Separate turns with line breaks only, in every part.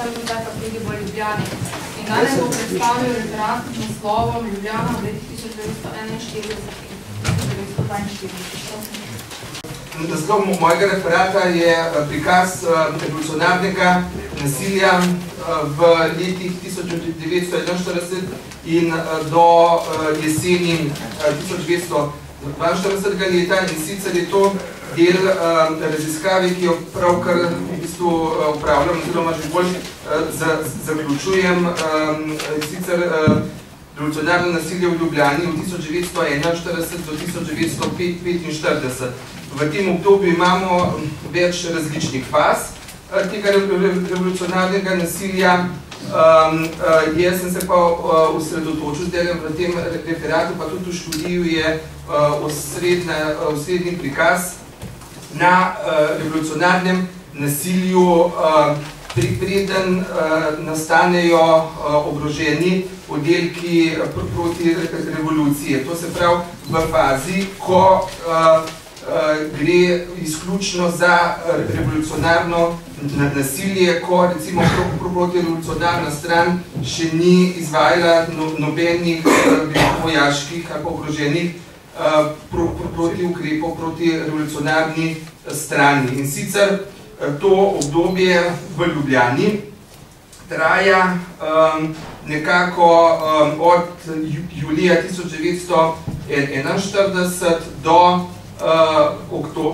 predvsem zdaj pa tudi v Ljubljani. In danes bo predstavil referat z naslovom Ljubljana v letih 1941-1942.
Naslov mojega referata je prikaz revolucionarnega nasilja v letih 1941 in do jeseni 1942 leta, in sicer je to del raziskave, ki jo pravkar v bistvu upravljam, oziroma že bolj zaključujem, sicer revolucionarno nasilje v Ljubljani od 1941 do 1945. V tem obdobju imamo več različnih faz tega revolucionarnega nasilja. Jaz sem se pa osredotočil zdaj v tem referatu, pa tudi v študiju je osrednji prikaz na revolucionarnem nasilju, preden nastanejo oboroženi oddelki proti revolucije. To se pravi v fazi, ko gre izključno za revolucionarno nasilje, ko recimo protirevolucionarna stran še ni izvajala nobenih vojaških ali oboroženih proti ukrepov proti revolucionarni strani. In sicer to obdobje v Ljubljani traja nekako od julija 1941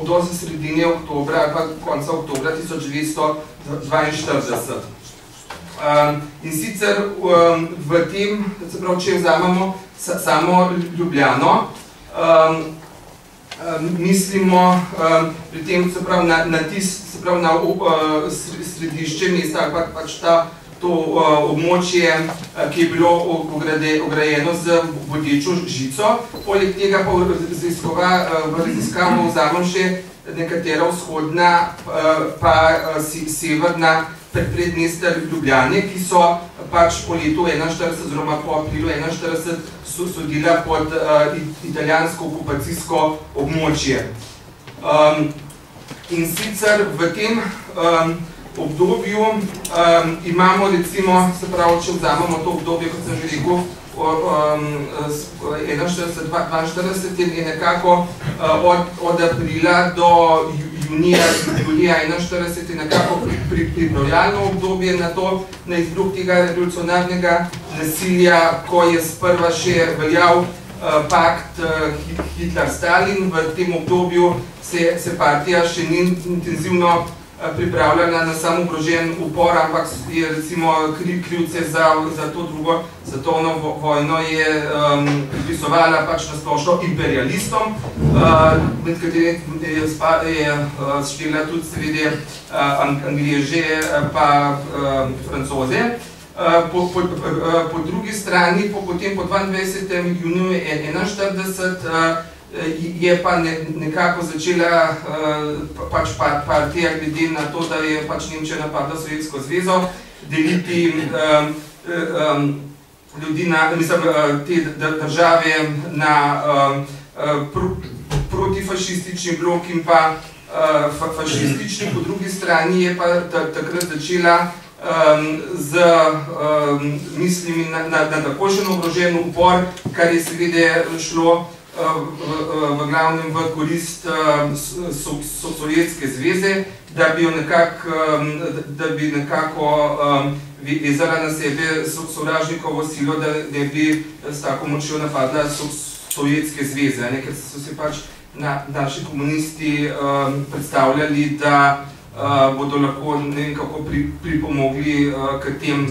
do sredine oktobra ali pa konca oktobra 1942. In sicer v tem, se pravi, če vzamemo samo Ljubljano, mislimo pri tem, se pravi, na središče mesta ali pač to območje, ki je bilo ograjeno z bodečo žico. Poleg tega pa v raziskavo vzamem še nekatera vzhodna pa severna predmesta Ljubljane, ki so pač po letu 1941 oziroma po aprilu 1941 sodila pod italijansko okupacijsko območje. In sicer v tem obdobju imamo recimo, se pravi, če vzamemo to obdobje, kot sem že rekel, 1941-1942 je nekako od aprila do junija 1941 je nekako pripravljalno obdobje na to, na izbruh tega revolucionarnega nasilja, ko je sprva še veljal pakt Hitler-Stalin. V tem obdobju se partija še ni intenzivno pripravljena na sam oborožen upor, ampak je recimo krivce za to drugo svetovno vojno je pripisovala pač na splošno imperialistom, med katerim je štela tudi seveda Angleže pa Francoze. Po drugi strani, potem po 22. juniju 1941 je pa nekako začela pač partija, glede na to, da je pač Nemčija napadla Sovjetsko zvezo, deliti ljudi na, te države na protifašistični blok in pa fašistični. Po drugi strani je pa takrat začela z mislimi na takošen oborožen upor, kar je seveda šlo v glavnem v korist Sovjetske zveze, da bi nekako vezala na sebe sovražnikovo silo, da bi s tako močjo napadla Sovjetske zveze, ker so se pač naši komunisti predstavljali, da bodo lahko nekako pripomogli k tem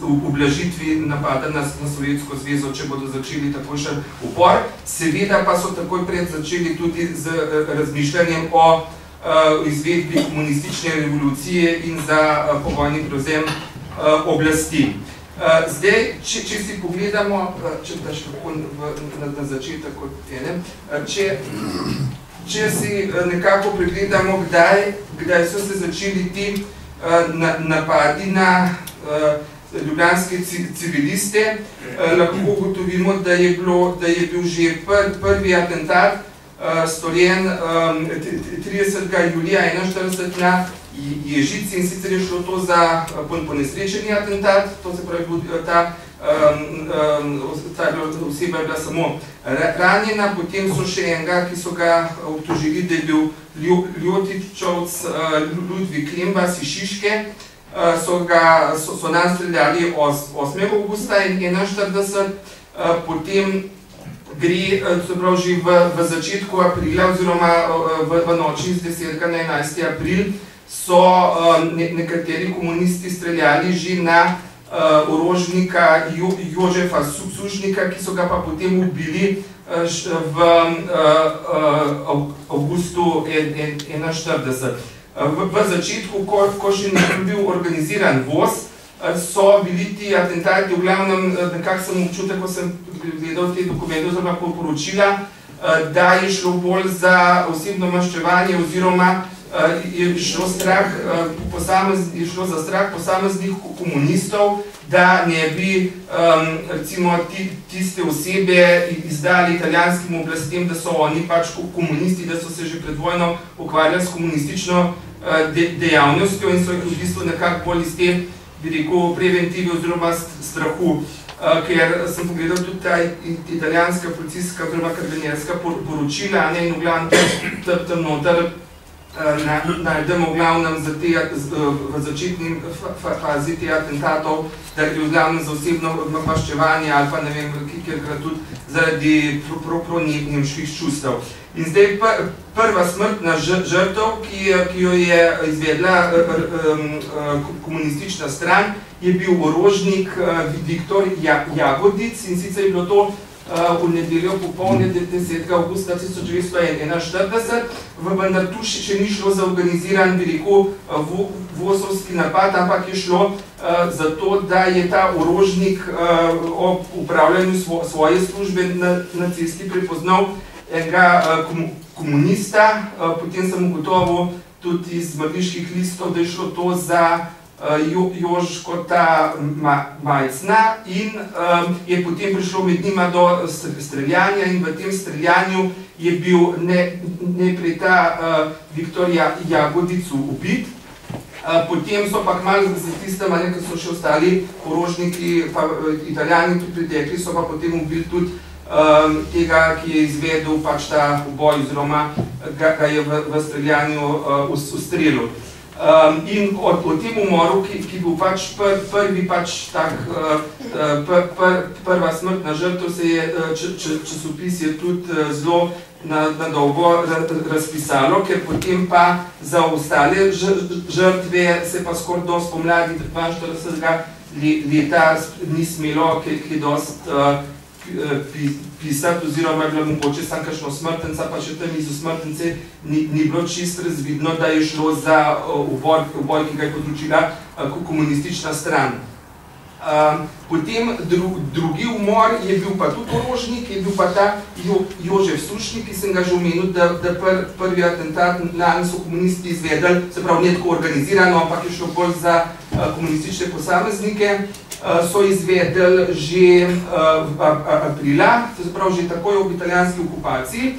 ublažitvi napada na Sovjetsko zvezo, če bodo začeli takojšen upor. Seveda pa so takoj pred začeli tudi z razmišljanjem o izvedbi komunistične revolucije in za povojni prevzem oblasti. Zdaj, če si pogledamo, če daš tako na začetek kot enem, če si nekako pregledamo, kdaj so se začeli ti napadi na ljubljanske civiliste, lahko ugotovimo, da je bil že prvi atentat storjen 30. julija 1941 Ježici, in sicer je šlo to za ponesrečeni atentat, to se pravi, ta oseba je bila samo ranjena, potem so še enega, ki so ga obtožili, da je bil Ljotičovc Ludvik Lembas iz Šiške, so nam streljali 8. augusta 1941, potem gre, se pravi, že v začetku aprila oziroma v noči z 10. na 11. april so nekateri komunisti streljali že na orožnika Jožefa Sušnika, ki so ga pa potem ubili v avgustu 1941. V začetku, ko še ni bil organiziran voz, so bili ti atentati, v glavnem, nekako sem občutek, ko sem gledal te dokumente oziroma poročila, da je šlo bolj za osebno maščevanje oziroma je šlo za strah posameznih komunistov, da ne bi recimo tiste osebe izdali italijanskim oblastem, da so oni pač komunisti, da so se že pred vojno ukvarjali s komunistično dejavnostjo in so jih v bistvu nekako bolj iz te, bi rekel, preventive oziroma strahu. Ker sem pogledal tudi ta italijanska policijska oziroma karabinjerska poročila, in v glavnem tam noter najdemo v glavnem v začetni fazi te atentatov, da gre v glavnem za osebno maščevanje ali pa ne vem, kjerkrat tudi zaradi pro-nemških čustev. In zdaj prva smrtna žrtev, ki jo je izvedla komunistična stran, je bil orožnik Viktor Jagodic, in sicer je bilo to v nedeljo popolne 10. augusta 1941, vendar tu še ni šlo za organiziran, bi rekel, vozovski napad, ampak je šlo za to, da je ta orožnik ob upravljanju svoje službe na cesti prepoznal enega komunista, potem sem ugotovil tudi iz mrliških listov, da je šlo to za Jožkota Majcna in je potem prišlo med njima do streljanja in v tem streljanju je bil najprej ta Viktor Jagodic ubit. Potem so pa kmalu za tistem, ko so še ostali orožniki, pa Italijani tudi pritekli, so pa potem ubili tudi tega, ki je izvedel pač ta uboj oziroma ga je v streljanju ustrelil. In o tem umoru, ki bil pač prvi pač tak, prva smrtna žrtev, se je časopis je tudi zelo na dolgo razpisalo, ker potem pa za ostale žrtve se pa skoraj do spomladi 42. leta ni smelo kaj dosti pisati, oziroma je bila mogoče sam kakšno smrtenca, pa še tam iz smrtence ni bilo čisto razvidno, da je šlo za uboj, ki ga je področila komunistična stran. Potem drugi umor je bil pa tudi orožnik, je bil pa ta Jožef Sušnik, ki sem ga že omenil, da prvi atentat lani so komunisti izvedli, se pravi ne tako organizirano, ampak je šlo bolj za komunistične posameznike, so izvedli že aprila, se pravi že takoj ob italijanski okupaciji.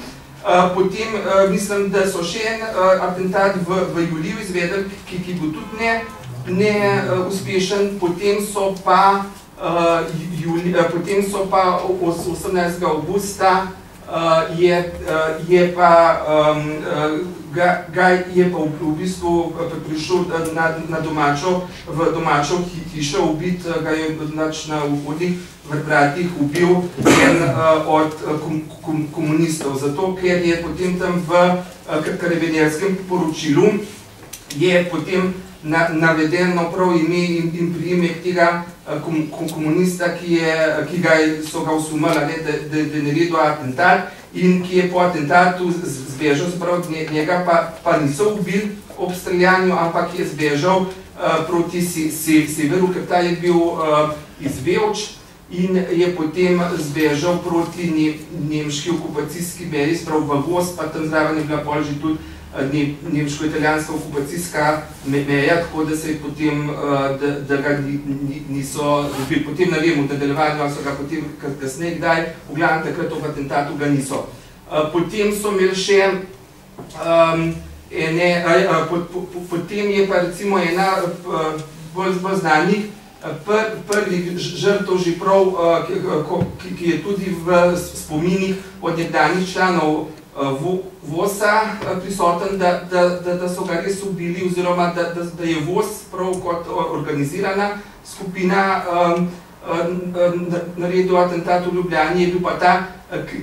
Potem mislim, da so še en atentat v juliju izvedli, ki bil tudi neuspešen, potem so pa 18. augusta je pa v bistvu prišel na domačo hišo ubit, ga je na vhodnih vratih ubil en od komunistov. Zato, ker je potem tam v karabinierskem poročilu je potem navedeno prav ime in priimek tega komunista, ki so ga osumili, da je naredil atentat in ki je po atentatu zbežal, se pravi, njega pa niso ubili ob streljanju, ampak je zbežal proti severu, ker ta je bil iz Velč in je potem zbežal proti nemški okupacijski meji, se pravi v Vost, pa tam zraven je bila pol že tudi nemško-italijanska okupacijska meja, tako da se je potem, da ga niso dobili. Potem ne vem, v nadaljevanju, ali so ga potem kasneje kdaj, v glavnem takrat ob atentatu ga niso. Potem so imeli še potem je pa recimo ena bolj znanih prvih žrtev že prav, ki je tudi v spominih od nekdanjih članov VOS-a prisoten, da so ga res ubili, oziroma da je VOS prav kot organizirana skupina naredil atentat v Ljubljani, je bil pa ta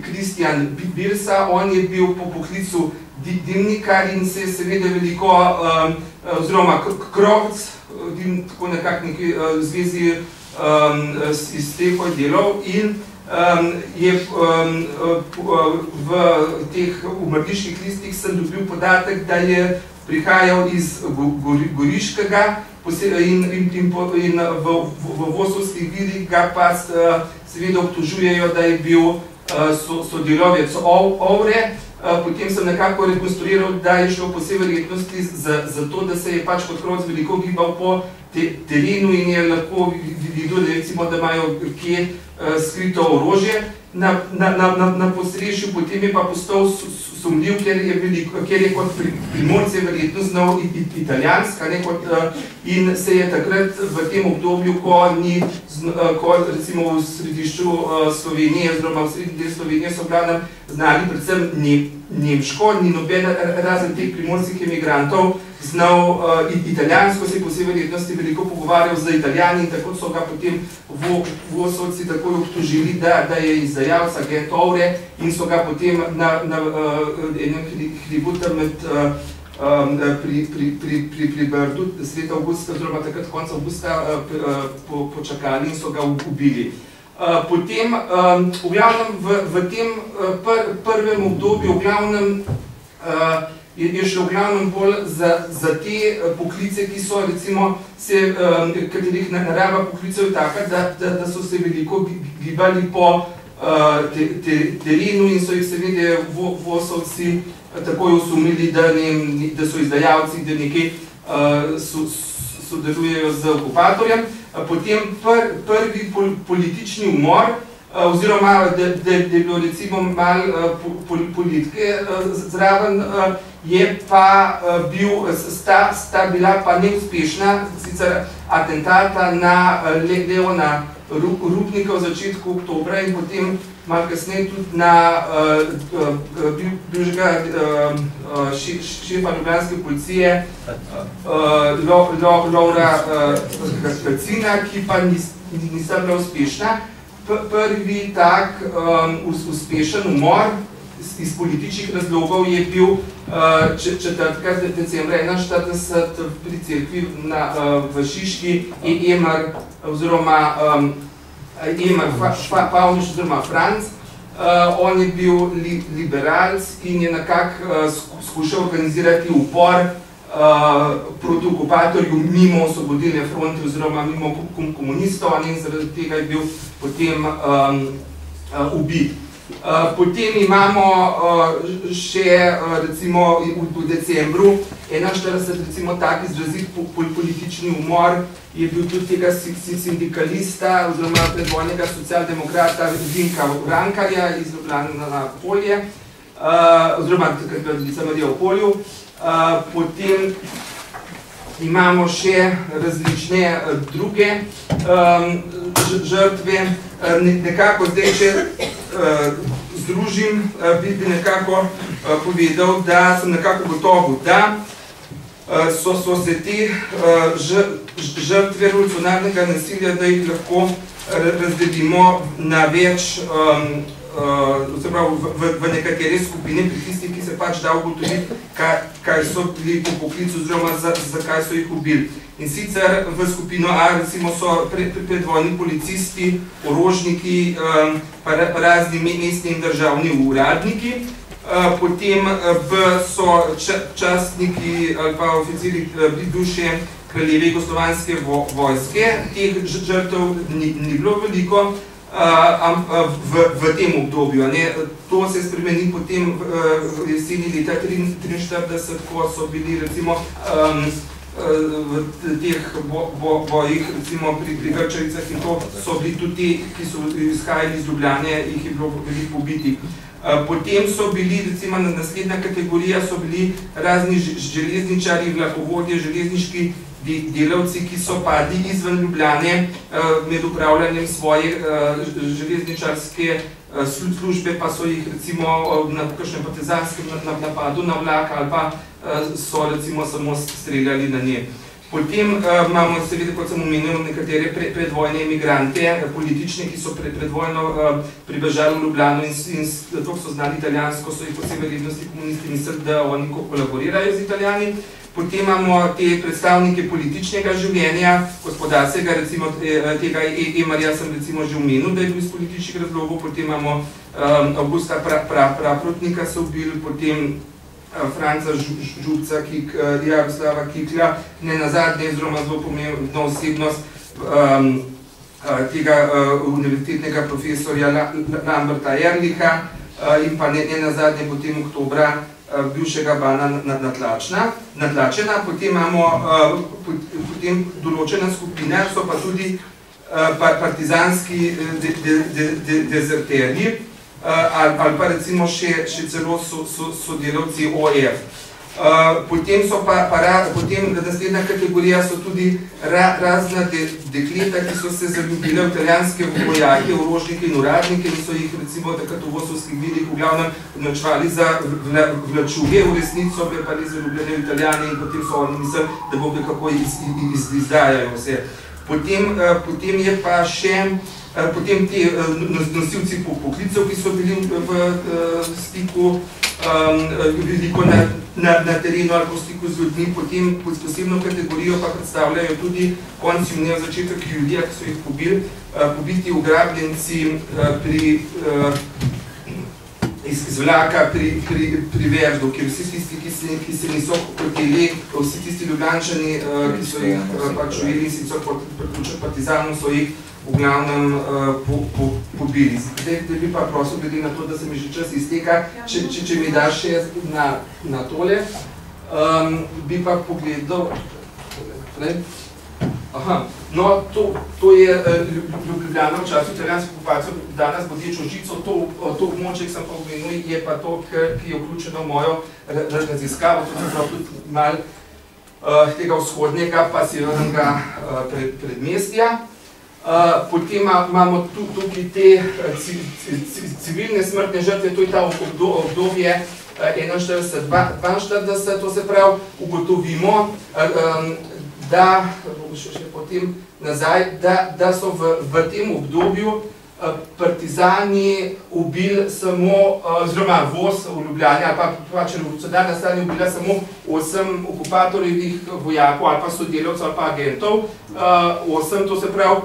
Kristjan Birsa. On je bil po poklicu dimnikar in se je seveda veliko, oziroma krovc, tako nekako neki zvezi iz teh delov, in je v teh umrliških listih sem dobil podatek, da je prihajal iz Goriškega in v VOS-ovskih virih ga pa seveda obtožujejo, da je bil sodelavec OVRE. Potem sem nekako rekonstruiral, da je šlo po vsej verjetnosti za to, da se je pač kot krovc veliko gibal po terenu in je lahko videl, da imajo kje skrito orožje na podstrešju. Potem je pa postal sumljiv, ker je kot Primorce verjetno znal italijanska, in se je takrat v tem obdobju, ko recimo v središču Slovenije, oziroma v srednji del Slovenije so glavnem znali predvsem nemško, ni noben razen teh primorskih emigrantov znal italijansko, se je po vsej verjetnosti veliko pogovarjal z Italijani, in tako so ga potem VOS-ovci takoj obtožili, da je izdajalec, agent OVRE, in so ga potem na enem hribu tam pri Brdu, sredi avgusta, oziroma takrat konca avgusta, počakali in so ga ubili. Potem, v glavnem, v tem prvem obdobju, v glavnem, je šlo v glavnem bolj za te poklice, ki so, recimo, katerih narava poklicev je taka, da so se veliko gibali po terenu in so jih seveda VOS-ovci takoj osumili, da so izdajalci, da nekaj sodelujejo z okupatorjem. Potem prvi politični umor, oziroma da je bilo recimo malo politike zraven, je pa sta bila pa neuspešna, sicer atentata na Leona Rupnika v začetku oktobra in potem malo kasneje tudi na bivšega šefa ljubljanske policije Lovra Kacina, ki pa nista bila uspešna. Prvi tak uspešen umor iz političnih razlogov je bil 4. decembra 1941 pri cerkvi v Šiški Emar, oziroma Emar Pavlič, oziroma Franc. On je bil liberalc in je nekako skušal organizirati upor proti okupatorju mimo Osvobodilne fronte, oziroma mimo komunistov, in zaradi tega je bil potem ubit. Potem imamo še, recimo, v decembru 41, recimo, tak izrazit politični umor, je bil tudi tega sindikalista, oziroma predvojnega socialdemokrata Vinka Vrankarja iz Ljubljane na Polje, oziroma Lica Marija v Polju. Potem imamo še različne druge žrtve. Nekako zdaj, če združim, bi nekako povedal, da sem nekako gotovo, da so se te žrtve revolucionarnega nasilja, da jih lahko razdelimo na več, v nekatere skupine, pri tistih, ki se pač da ugotoviti, kaj so bili po poklicu, oziroma zakaj so jih ubili. In sicer v skupino A, recimo, so predvojni policisti, orožniki, pa razni mestni in državni uradniki. Potem B so častniki ali pa oficiri bivše kraljeve jugoslovanske vojske. Teh žrtev ni bilo veliko v tem obdobju. To se spremeni potem v jeseni leta 1943, ko so bili recimo v teh bojih, recimo pri Grčevicah, in to so bili tudi ti, ki so izhajali iz Ljubljane, jih je bilo veliko ubitih. Potem so bili, recimo naslednja kategorija, so bili razni železničari, vlakovodje, železniški delavci, ki so padli izven Ljubljane med upravljanjem svoje železničarske službe, pa so jih recimo na kakšnem partizanskem napadu na vlak ali pa so recimo samo streljali na nje. Potem imamo seveda, kot sem omenil, nekatere predvojne emigrante, politične, ki so predvojno pribežali v Ljubljano in zato so znali italijansko, so jih posebej rednosti komunisti mislili, da oni kolaborirajo z Italijani. Potem imamo te predstavnike političnega življenja, gospodarskega, recimo tega Emarja sem recimo že omenil, da je bil iz političnih razlogov. Potem imamo Augusta Praprotnika so ubili, potem Franca Župca, Jaroslava Kiklja, ne nazadnje, oziroma zelo pomembna osebnost tega univerzitetnega profesorja Lamberta Ehrlicha in pa ne nazadnje potem oktobra bivšega bana Natlačena. Potem imamo določena skupina, so pa tudi partizanski dezerterji, ali pa recimo še celo sodelavci OF. Potem naslednja kategorija so tudi razna dekleta, ki so se zaljubile v italijanske vojake, orožnike in uradnike in so jih recimo takrat v Vosovskih vidih v glavnem označevali za vlačuge, v resnici so bile pa res zaljubljene v Italijane in potem so oni mislili, da bo kako izdajajo vse. Potem je pa še potem ti nosilci poklicev, ki so bili v stiku veliko na terenu ali v stiku z ljudmi, potem posebno kategorijo pa predstavljajo tudi konec junija, začetek julija, ki so jih pobiti ugrabljenci iz vlaka pri Verždu, kjer vsi tisti, ki se niso hoteli, vsi tisti Ljubljančani, ki so jih pač ujeli in sicer pod partizanov, so jih v glavnem pobili. Zdaj bi pa prosil, glede na to, da se mi že čas izteka, če mi daš še na tole, bi pa pogledal. No, to je Ljubljana v času italijanske okupacije, danes bodečo žico, to območje, ki sem pa omenil, je pa to, ki je vključeno v mojo raziskavo, to se pravi tudi malo tega vzhodnega pa severnega predmestja. Potem imamo tukaj te civilne smrtne žrtve, to je ta obdobje 41-42, to se pravi, ugotovimo, da, še potem nazaj, da so v tem obdobju partizani ubili samo, oziroma voz v Ljubljani, ali pa pač revolucionarna stanje ubila samo 8 okupatorjevih vojakov, ali pa sodelavcev, ali pa agentov. 8, to se pravi,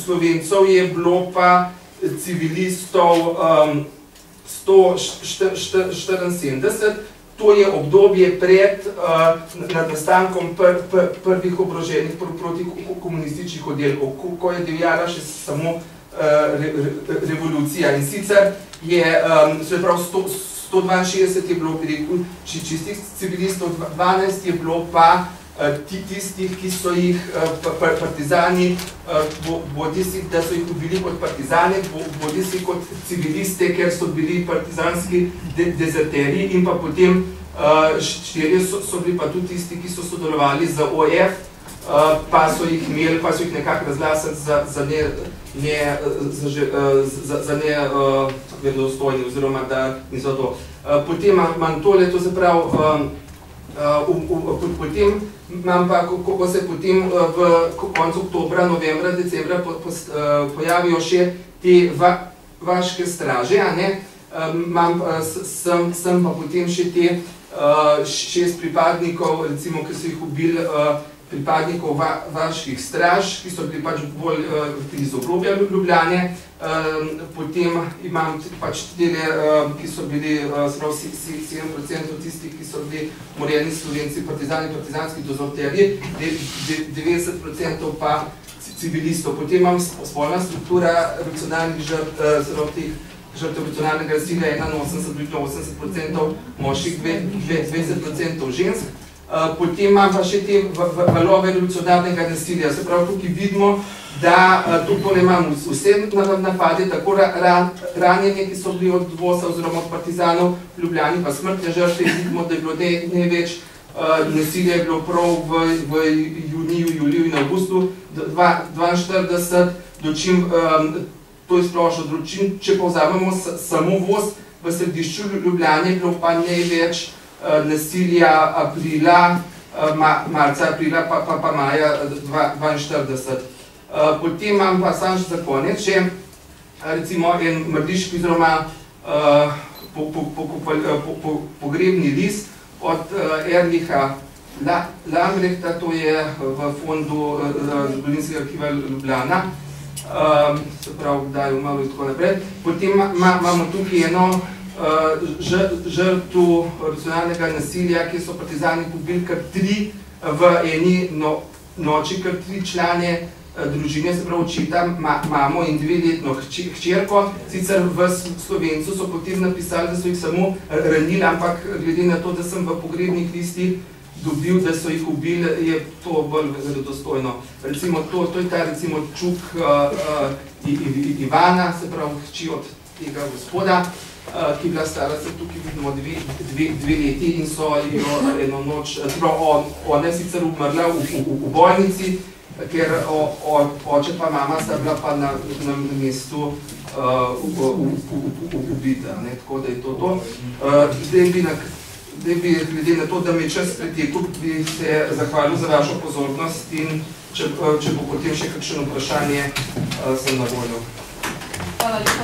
Slovencev je bilo pa civilistov 174, to je obdobje pred nastankom prvih oboroženih proti komunističnih oddelkov, ko je divjala še samo revolucija. In sicer je, se pravi, 162 je bilo, bi rekel, čistih civilistov, 12 je bilo pa tistih, ki so jih partizani, bodisi, da so jih ubili kot partizane, bodisi kot civiliste, ker so bili partizanski dezerterji, in pa potem 4 so bili pa tudi tisti, ki so sodelovali z OF, pa so jih imeli, pa so jih nekako razglasili za nevedostojni, oziroma da niso to. Potem imam tole, to se pravi, potem imam pa, ko se potem v koncu oktobra, novembra, decembra pojavijo še te vaške straže, sem pa potem še te 6 pripadnikov, recimo, ki so jih ubili, pripadnikov vaških straž, ki so bili pač bolj iz obrobja Ljubljane. Potem imam pač tele, ki so bili 7% tistih, ki so bili umorjeni Slovenci, partizani, partizanski dozorterji, 90% pa civilistov. Potem imam spolna struktura revolucionarnih žrtev revolucionarnega nasilja, 81%, 80% moških, 20% žensk. Potem imam pa še te valove revolucionarnega nasilja. Se pravi, tukaj vidimo, da tukaj imamo vse napade, tako ranjenje, ki so bili od vosa oziroma od partizanov v Ljubljani, pa smrtne žrtve. Vidimo, da je bilo največ nasilja je bilo prav v juniju, juliju in avgustu 42, dočim, to je splošno, dočim, če povzamemo samo voz v središču Ljubljane, je bilo pa največ nasilja aprila, marca, aprila, pa maja 42. Potem imam pa sam za konec še, recimo, en mrdiški oziroma pogrebni list od Erlicha Lambrehta, to je v fondu Zgodovinskega arhiva Ljubljana, se pravi, da je umrl in tako naprej. Potem imamo tukaj eno žrtvu revolucionarnega nasilja, kjer so partizani pobili kar 3 v eni noči, kar 3 člane družine, se pravi očeta, mamo in 2-letno hčerko. Sicer v Slovencu so potem napisali, da so jih samo ranili, ampak glede na to, da sem v pogrebnih listih dobil, da so jih ubili, je to bolj verodostojno. Recimo, to je ta, recimo, čuk Ivana, se pravi hči od tega gospoda, ki je bila stara, se tukaj vidimo 2 leti in so jo eno noč, ona je sicer umrla v bolnici, ker oče pa mama sta bila pa na mestu ubita, tako da je to. Zdaj bi, glede na to, da mi je čas pretekel, bi se zahvalil za vašo pozornost in če bo potem še kakšno vprašanje, sem na voljo.
Hvala lepa.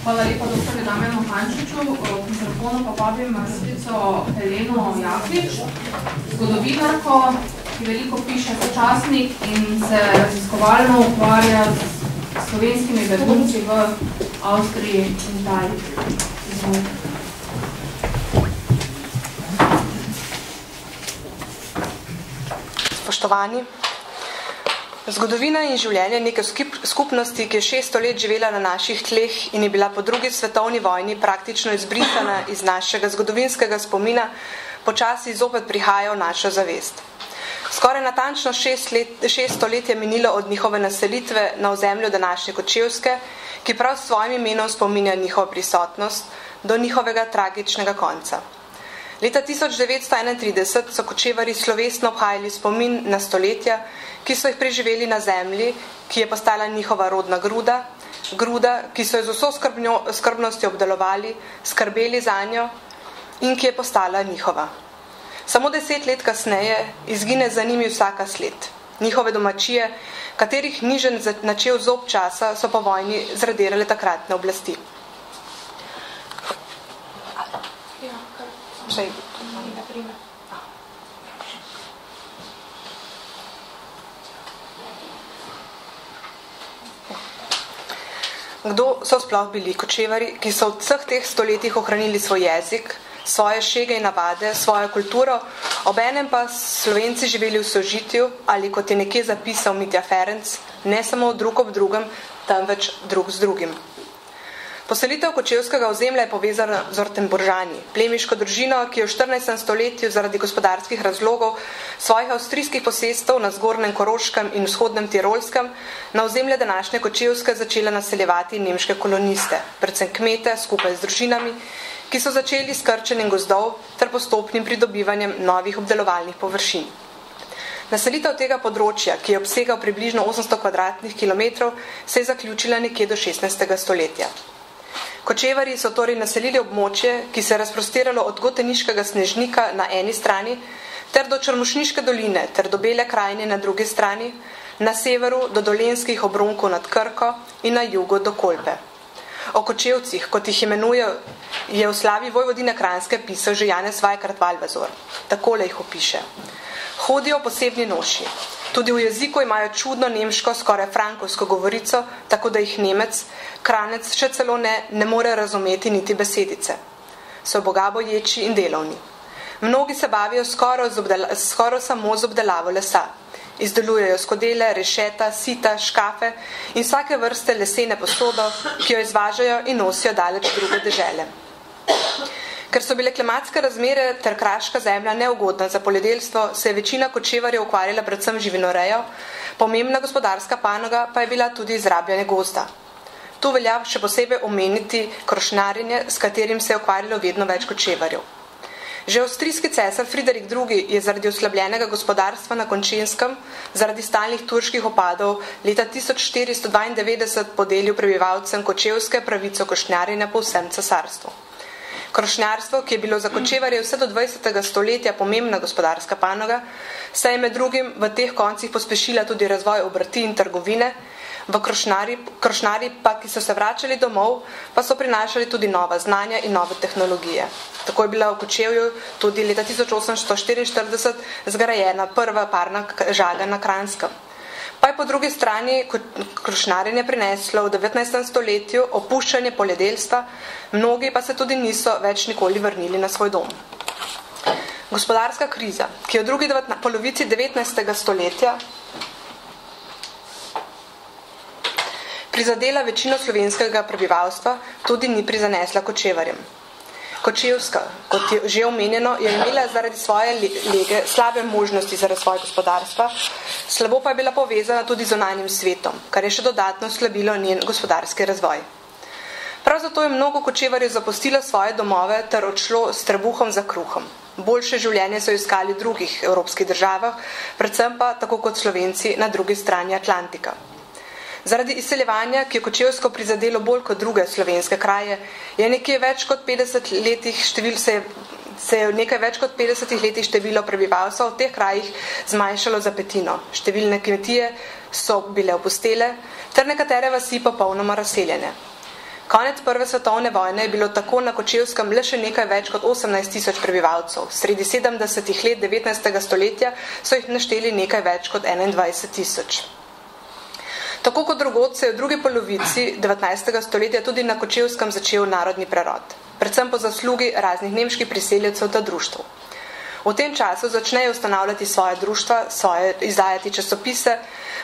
Hvala lepa dr. Damjanu Hančiču. V mikrofonu pa vabim magistrico Heleno Jaklič, zgodovinarko, ki veliko piše za časnik in se raziskovalno ukvarja s slovenskimi begunci v Avstriji in Italiji.
Spoštovani, zgodovina in življenje neke skupnosti, ki je 600 let živela na naših tleh in je bila po drugi svetovni vojni praktično izbrisana iz našega zgodovinskega spomina, počasi zopet prihaja v našo zavest. Skoraj natančno 600 let je minilo od njihove naselitve na ozemlju današnje Kočevske, ki prav s svojim imenom spominja njihovo prisotnost do njihovega tragičnega konca. Leta 1931 so Kočevarji slovesno obhajali spomin na stoletja, ki so jih preživeli na zemlji, ki je postala njihova rodna gruda, ki so jo z vso skrbnostjo obdelovali, skrbeli zanjo in ki je postala njihova. Samo 10 let kasneje izgine za njimi vsaka sled. Njihove domačije, katerih ni že načel zob časa, so po vojni zradirale takratne oblasti. Kdo so sploh bili Kočevarji, ki so v vseh teh stoletjih ohranili svoj jezik, svoje šege in navade, svojo kulturo, obenem pa Slovenci živeli v sožitju ali, kot je nekje zapisal Mitja Ferenc, ne samo drug ob drugem, temveč drug z drugim. Poselitev kočevskega ozemlja je povezana z Ortenburžani, plemiško družino, ki je v 14. stoletju zaradi gospodarskih razlogov svojih avstrijskih posestov na Zgornjem Koroškem in Vzhodnem Tirolskem na ozemlje današnje Kočevske začela naseljevati nemške koloniste, predvsem kmete skupaj z družinami, ki so začeli s krčenjem gozdov ter postopnim pridobivanjem novih obdelovalnih površin. Naselitev tega področja, ki je obsegal približno 800 kvadratnih kilometrov, se je zaključila nekje do 16. stoletja. Kočevarji so torej naselili območje, ki se je razprostiralo od Goteniškega snežnika na eni strani ter do Črmušniške doline ter do Bele krajine na drugi strani, na severu do Dolenjskih obronkov nad Krko in na jugu do Kolpe. O Kočevcih, kot jih imenujejo, je v slavi vojvodine Kranjske pisal že Janez Vajkard Valvazor. Takole jih opiše. Hodijo posebni noši. Tudi v jeziku imajo čudno nemško, skoraj frankovsko govorico, tako da jih Nemec, Kranec še celo ne more razumeti niti besedice. So bogaboječi in delovni. Mnogi se bavijo skoraj samo z obdelavo lesa. Izdelujejo skodele, rešeta, sita, škafe in vsake vrste lesene posodo, ki jo izvažajo in nosijo daleč druge dežele. Ker so bile klimatske razmere ter kraška zemlja neugodna za poljedelstvo, se je večina kočevarjev ukvarjala predvsem živinorejo, pomembna gospodarska panoga pa je bila tudi izrabljanje gozda. Tu velja še posebej omeniti krošnjarjenje, s katerim se je ukvarjalo vedno več kočevarjev. Že avstrijski cesar Friderik II. Je zaradi oslabljenega gospodarstva na Končenskem, zaradi stalnih turških opadov leta 1492 podelil prebivalcem Kočevske pravico košnjarjenja po vsem cesarstvu. Krošnjarstvo, ki je bilo za kočevarje vse do 20. stoletja pomembna gospodarska panoga, se je med drugim v teh koncih pospešila tudi razvoj obrti in trgovine, v krošnari pa, ki so se vračali domov, pa so prinašali tudi nova znanja in nove tehnologije. Tako je bila v Kočevju tudi leta 1844 zgrajena prva parna žaga na Kranjskem. Pa je po drugi strani krošnarjenje prineslo v 19. stoletju opuščanje poljedelstva, mnogi pa se tudi niso več nikoli vrnili na svoj dom. Gospodarska kriza, ki je v drugi polovici 19. stoletja prizadela večino slovenskega prebivalstva, tudi ni prizanesla kočevarjem. Kočevska, kot je že omenjeno, je imela zaradi svoje lege slabe možnosti za razvoj gospodarstva, slabo pa je bila povezana tudi z zunanjim svetom, kar je še dodatno slabilo njen gospodarski razvoj. Prav zato je mnogo kočevarjev zapustilo svoje domove ter odšlo s trebuhom za kruhom. Boljše življenje so iskali v drugih evropskih državah, predvsem pa, tako kot Slovenci, na drugi strani Atlantika. Zaradi izseljevanja, ki je Kočevsko prizadelo bolj kot druge slovenske kraje, je nekaj več kot 50 letih število prebivalstva v teh krajih zmanjšalo za petino. Številne kmetije so bile opustele, ter nekatere vasi popolnoma razseljene. Konec prve svetovne vojne je bilo tako na Kočevskem le še nekaj več kot 18 000 prebivalcev. Sredi 70. let 19. stoletja so jih našteli nekaj več kot 21 000. Tako kot drugod se je v drugi polovici 19. stoletja tudi na Kočevskem začel narodni prerod, predvsem po zaslugi raznih nemških priseljevcev ter društev. V tem času začnejo ustanavljati svoje društva, izdajati časopise,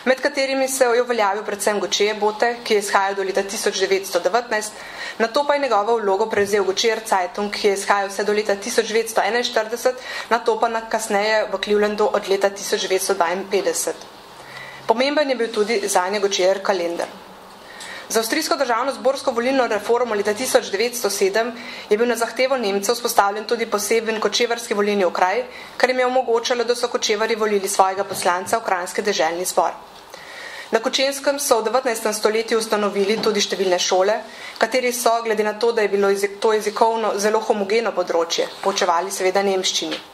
med katerimi se je uveljavil predvsem Gočeje Bote, ki je izhajal do leta 1919, nato pa je njegovo vlogo prevzel Gočejer Zeitung, ki je izhajal vse do leta 1941, nato pa kasneje v Clevelandu od leta 1952. Pomemben je bil tudi zanje Gočejer kalender. Za avstrijsko državno zborsko volilno reformo leta 1907 je bil na zahtevo Nemcev vzpostavljen tudi poseben kočevarski volilni okraj, kar jim je omogočalo, da so kočevari volili svojega poslanca v kranjski deželni zbor. Na Kočenskem so v 19. stoletju ustanovili tudi številne šole, kateri so, glede na to, da je bilo to jezikovno zelo homogeno področje, poučevali seveda nemščini.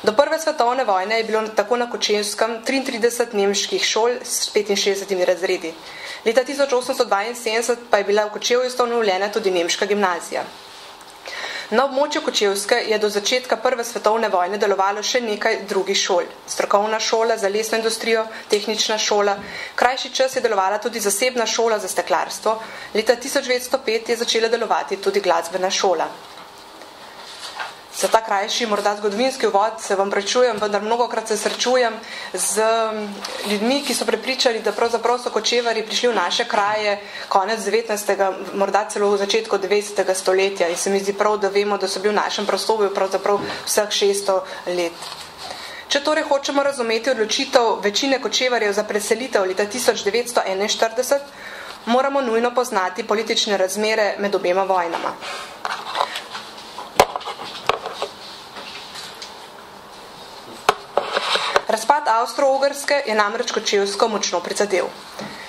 Do prve svetovne vojne je bilo tako na Kočenskem 33 nemških šol s 65 razredi. Leta 1872 pa je bila v Kočevju ustanovljena tudi nemška gimnazija. Na območju Kočevske je do začetka prve svetovne vojne delovalo še nekaj drugih šol. Strokovna šola za lesno industrijo, tehnična šola, krajši čas je delovala tudi zasebna šola za steklarstvo, leta 1905 je začela delovati tudi glasbena šola. Za ta krajši, morda zgodovinski uvod se vam prečujem, vendar mnogokrat se srečujem z ljudmi, ki so prepričali, da pravzaprav so kočevari prišli v naše kraje konec 19. morda celo v začetku 20. stoletja in se mi zdi prav, da vemo, da so bili v našem prostoru pravzaprav vseh 600 let. Če torej hočemo razumeti odločitev večine kočevarjev za preselitev leta 1941, moramo nujno poznati politične razmere med obema vojnama. Razpad Avstro-Ogrske je namreč Kočevsko močno prizadel.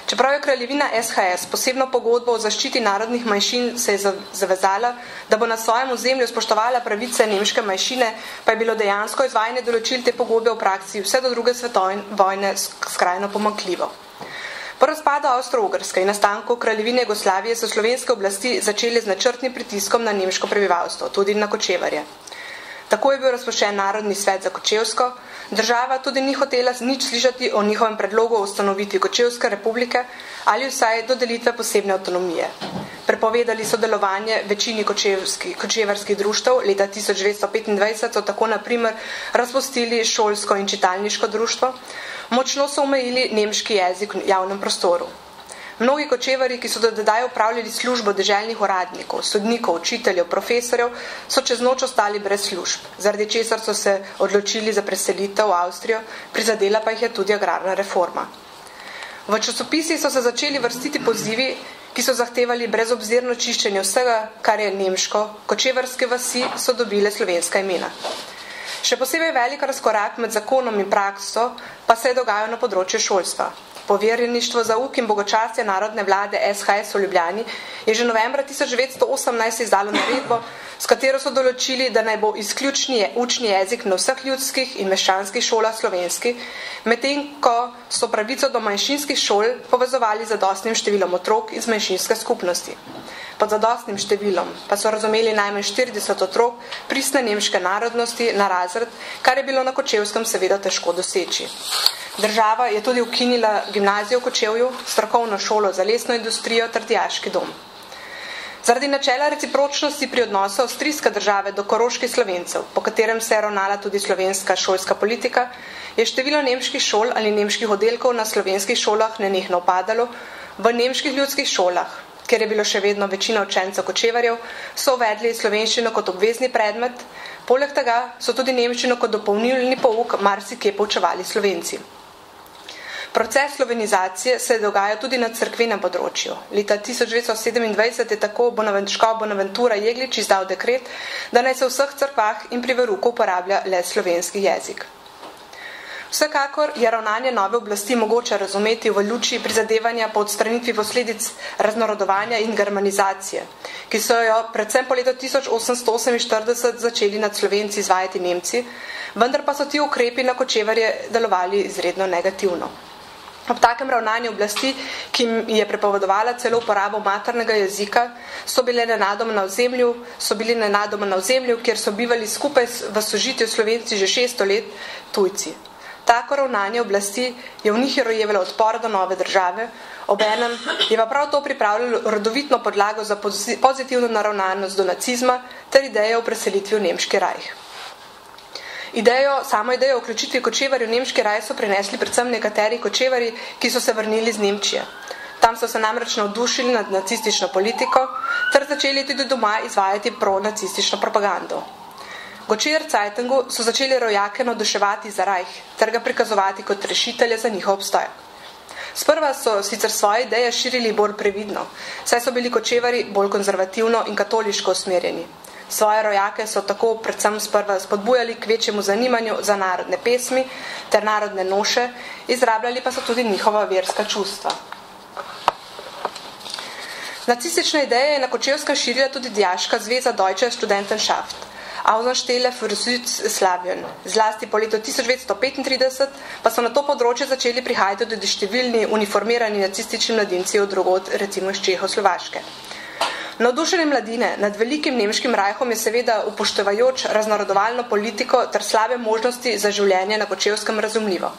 Čeprav je kraljevina SHS posebno pogodbo o zaščiti narodnih manjšin se je zavezala, da bo na svojem ozemlju spoštovala pravice nemške manjšine, pa je bilo dejansko izvajanje določil te pogodbe v praksi vse do druge svetovne vojne skrajno pomanjkljivo. Po razpadu Avstro-Ogrske in nastanku kraljevine Jugoslavije so slovenske oblasti začeli z načrtnim pritiskom na nemško prebivalstvo, tudi na kočevarje. Tako je bil razpoščen Narodni svet za Kočevsko, država tudi ni hotela nič slišati o njihovem predlogu o ustanovitvi Kočevske republike ali vsaj dodelitve posebne avtonomije. Prepovedali so delovanje večini kočevarskih društev, leta 1925 so tako na primer razpustili šolsko in čitalniško društvo, Močno so omejili nemški jezik v javnem prostoru. Mnogi kočevari, ki so do tedaj upravljali službo deželnih uradnikov, sodnikov, učiteljev, profesorjev, so čez noč ostali brez služb, zaradi česar so se odločili za preselitev v Avstrijo, prizadela pa jih je tudi agrarna reforma. V časopisih so se začeli vrstiti pozivi, ki so zahtevali brezobzirno čiščenje vsega, kar je nemško, kočevarske vasi so dobile slovenska imena. Še posebej velik razkorak med zakonom in prakso pa se je dogajal na področju šolstva. Poverjeništvo za uk in bogočastje narodne vlade SHS v Ljubljani je že novembra 1918 izdalo naredbo, s katero so določili, da naj bo izključni učni jezik na vseh ljudskih in meščanskih šolah slovenski, medtem ko so pravico do manjšinskih šol povezovali z zadostnim številom otrok iz manjšinske skupnosti. Pod zadostnim številom pa so razumeli najmanj 40 otrok pristne nemške narodnosti na razred, kar je bilo na Kočevskem seveda težko doseči. Država je tudi ukinila gimnazijo v Kočevju, strokovno šolo za lesno industrijo ter dijaški dom. Zaradi načela recipročnosti pri odnosu avstrijske države do koroških Slovencev, po katerem se je ravnala tudi slovenska šolska politika, je število nemških šol ali nemških oddelkov na slovenskih šolah nenehno upadalo, v nemških ljudskih šolah, kjer je bilo še vedno večina učencev kočevarjev, so uvedli slovenščino kot obvezni predmet, poleg tega so tudi nemščino kot dopolnilni pouk marsikje poučevali Slovenci. Proces slovenizacije se je dogajal tudi na cerkvenem področju. Leta 1927 je tako škof Bonaventura Jeglič izdal dekret, da naj se v vseh cerkvah in pri veruku uporablja le slovenski jezik. Vsekakor je ravnanje nove oblasti mogoče razumeti v luči prizadevanja po odstranitvi posledic raznorodovanja in germanizacije, ki so jo predvsem po letu 1848 začeli nad Slovenci izvajati Nemci, vendar pa so ti ukrepi na kočevarje delovali izredno negativno. Ob takem ravnanju oblasti, ki je prepovedovala celo uporabo maternega jezika, so bili nenadoma na ozemlju, kjer so bivali skupaj v sožitju Slovenci že 600 let tujci. Tako ravnanje oblasti je v njih rojevalo odpor do nove države, obenem je pa prav to pripravljalo rodovitno podlago za pozitivno naravnanost do nacizma ter idejo o preselitvi v nemški rajh. Samo idejo o vključitvi kočevarjev v nemški raj so prinesli predvsem nekateri kočevarji, ki so se vrnili iz Nemčije. Tam so se namreč navdušili nad nacistično politiko ter začeli tudi doma izvajati pro-nacistično propagando. Gočever Zeitungu so začeli rojake navduševati za rajh ter ga prikazovati kot rešitelje za njihov obstoj. Sprva so sicer svoje ideje širili bolj previdno, saj so bili kočevari bolj konzervativno in katoliško usmerjeni. Svoje rojake so tako predvsem sprva spodbujali k večjemu zanimanju za narodne pesmi ter narodne noše, izrabljali pa so tudi njihova verska čustva. Nacistične ideje je na Kočevskem širila tudi dijaška zveza Deutsche Studentenschaft, Außenstelle für Südslawien. Zlasti po letu 1935 pa so na to področje začeli prihajati tudi številni uniformirani nacistični mladinci od drugod, recimo iz Čehoslovaške. Navdušenje mladine nad velikim nemškim rajhom je seveda upoštevajoč raznorodovalno politiko ter slabe možnosti za življenje na Kočevskem razumljivo.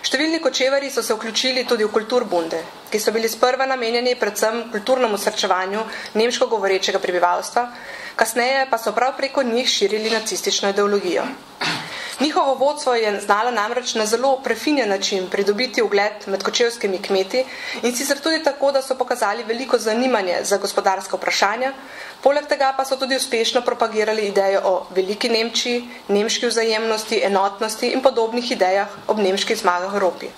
Številni kočevari so se vključili tudi v kulturbunde, ki so bili sprva namenjeni predvsem kulturnemu srečevanju nemško govorečega prebivalstva, kasneje pa so prav preko njih širili nacistično ideologijo. Njihovo vodstvo je znalo namreč na zelo prefinjen način pridobiti ugled med kočevskimi kmeti in sicer tudi tako, da so pokazali veliko zanimanje za gospodarska vprašanja, poleg tega pa so tudi uspešno propagirali idejo o veliki Nemčiji, nemški vzajemnosti, enotnosti in podobnih idejah ob nemških zmagah v Evropi.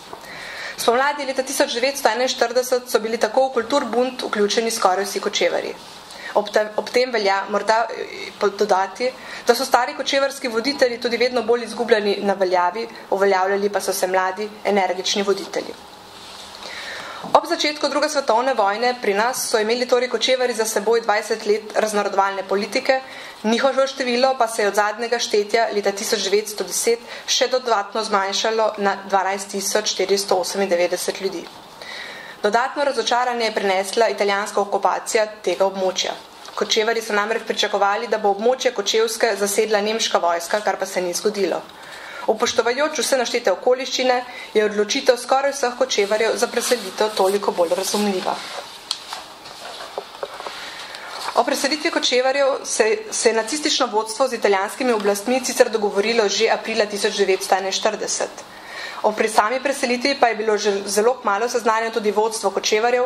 Spomladi leta 1941 so bili tako v kulturbund vključeni skoraj vsi kočevarji. Ob tem velja morda dodati, da so stari kočevarski voditelji tudi vedno bolj izgubljeni na veljavi, uveljavljali pa so se mladi, energični voditelji. Ob začetku druge svetovne vojne pri nas so imeli torej kočevari za seboj 20 let raznorodovalne politike, njihovo število pa se je od zadnjega štetja leta 1910 še dodatno zmanjšalo na 12.498 ljudi. Dodatno razočaranje je prinesla italijanska okupacija tega območja. Kočevari so namreč pričakovali, da bo območje Kočevske zasedla nemška vojska, kar pa se ni zgodilo. Upoštevajoč vse naštete okoliščine, je odločitev skoraj vseh kočevarjev za preselitev toliko bolj razumljiva. O preselitvi kočevarjev se je nacistično vodstvo z italijanskimi oblastmi sicer dogovorilo že aprila 1941. O pri sami preselitvi pa je bilo že zelo kmalu seznanjeno tudi vodstvo Kočevarjev,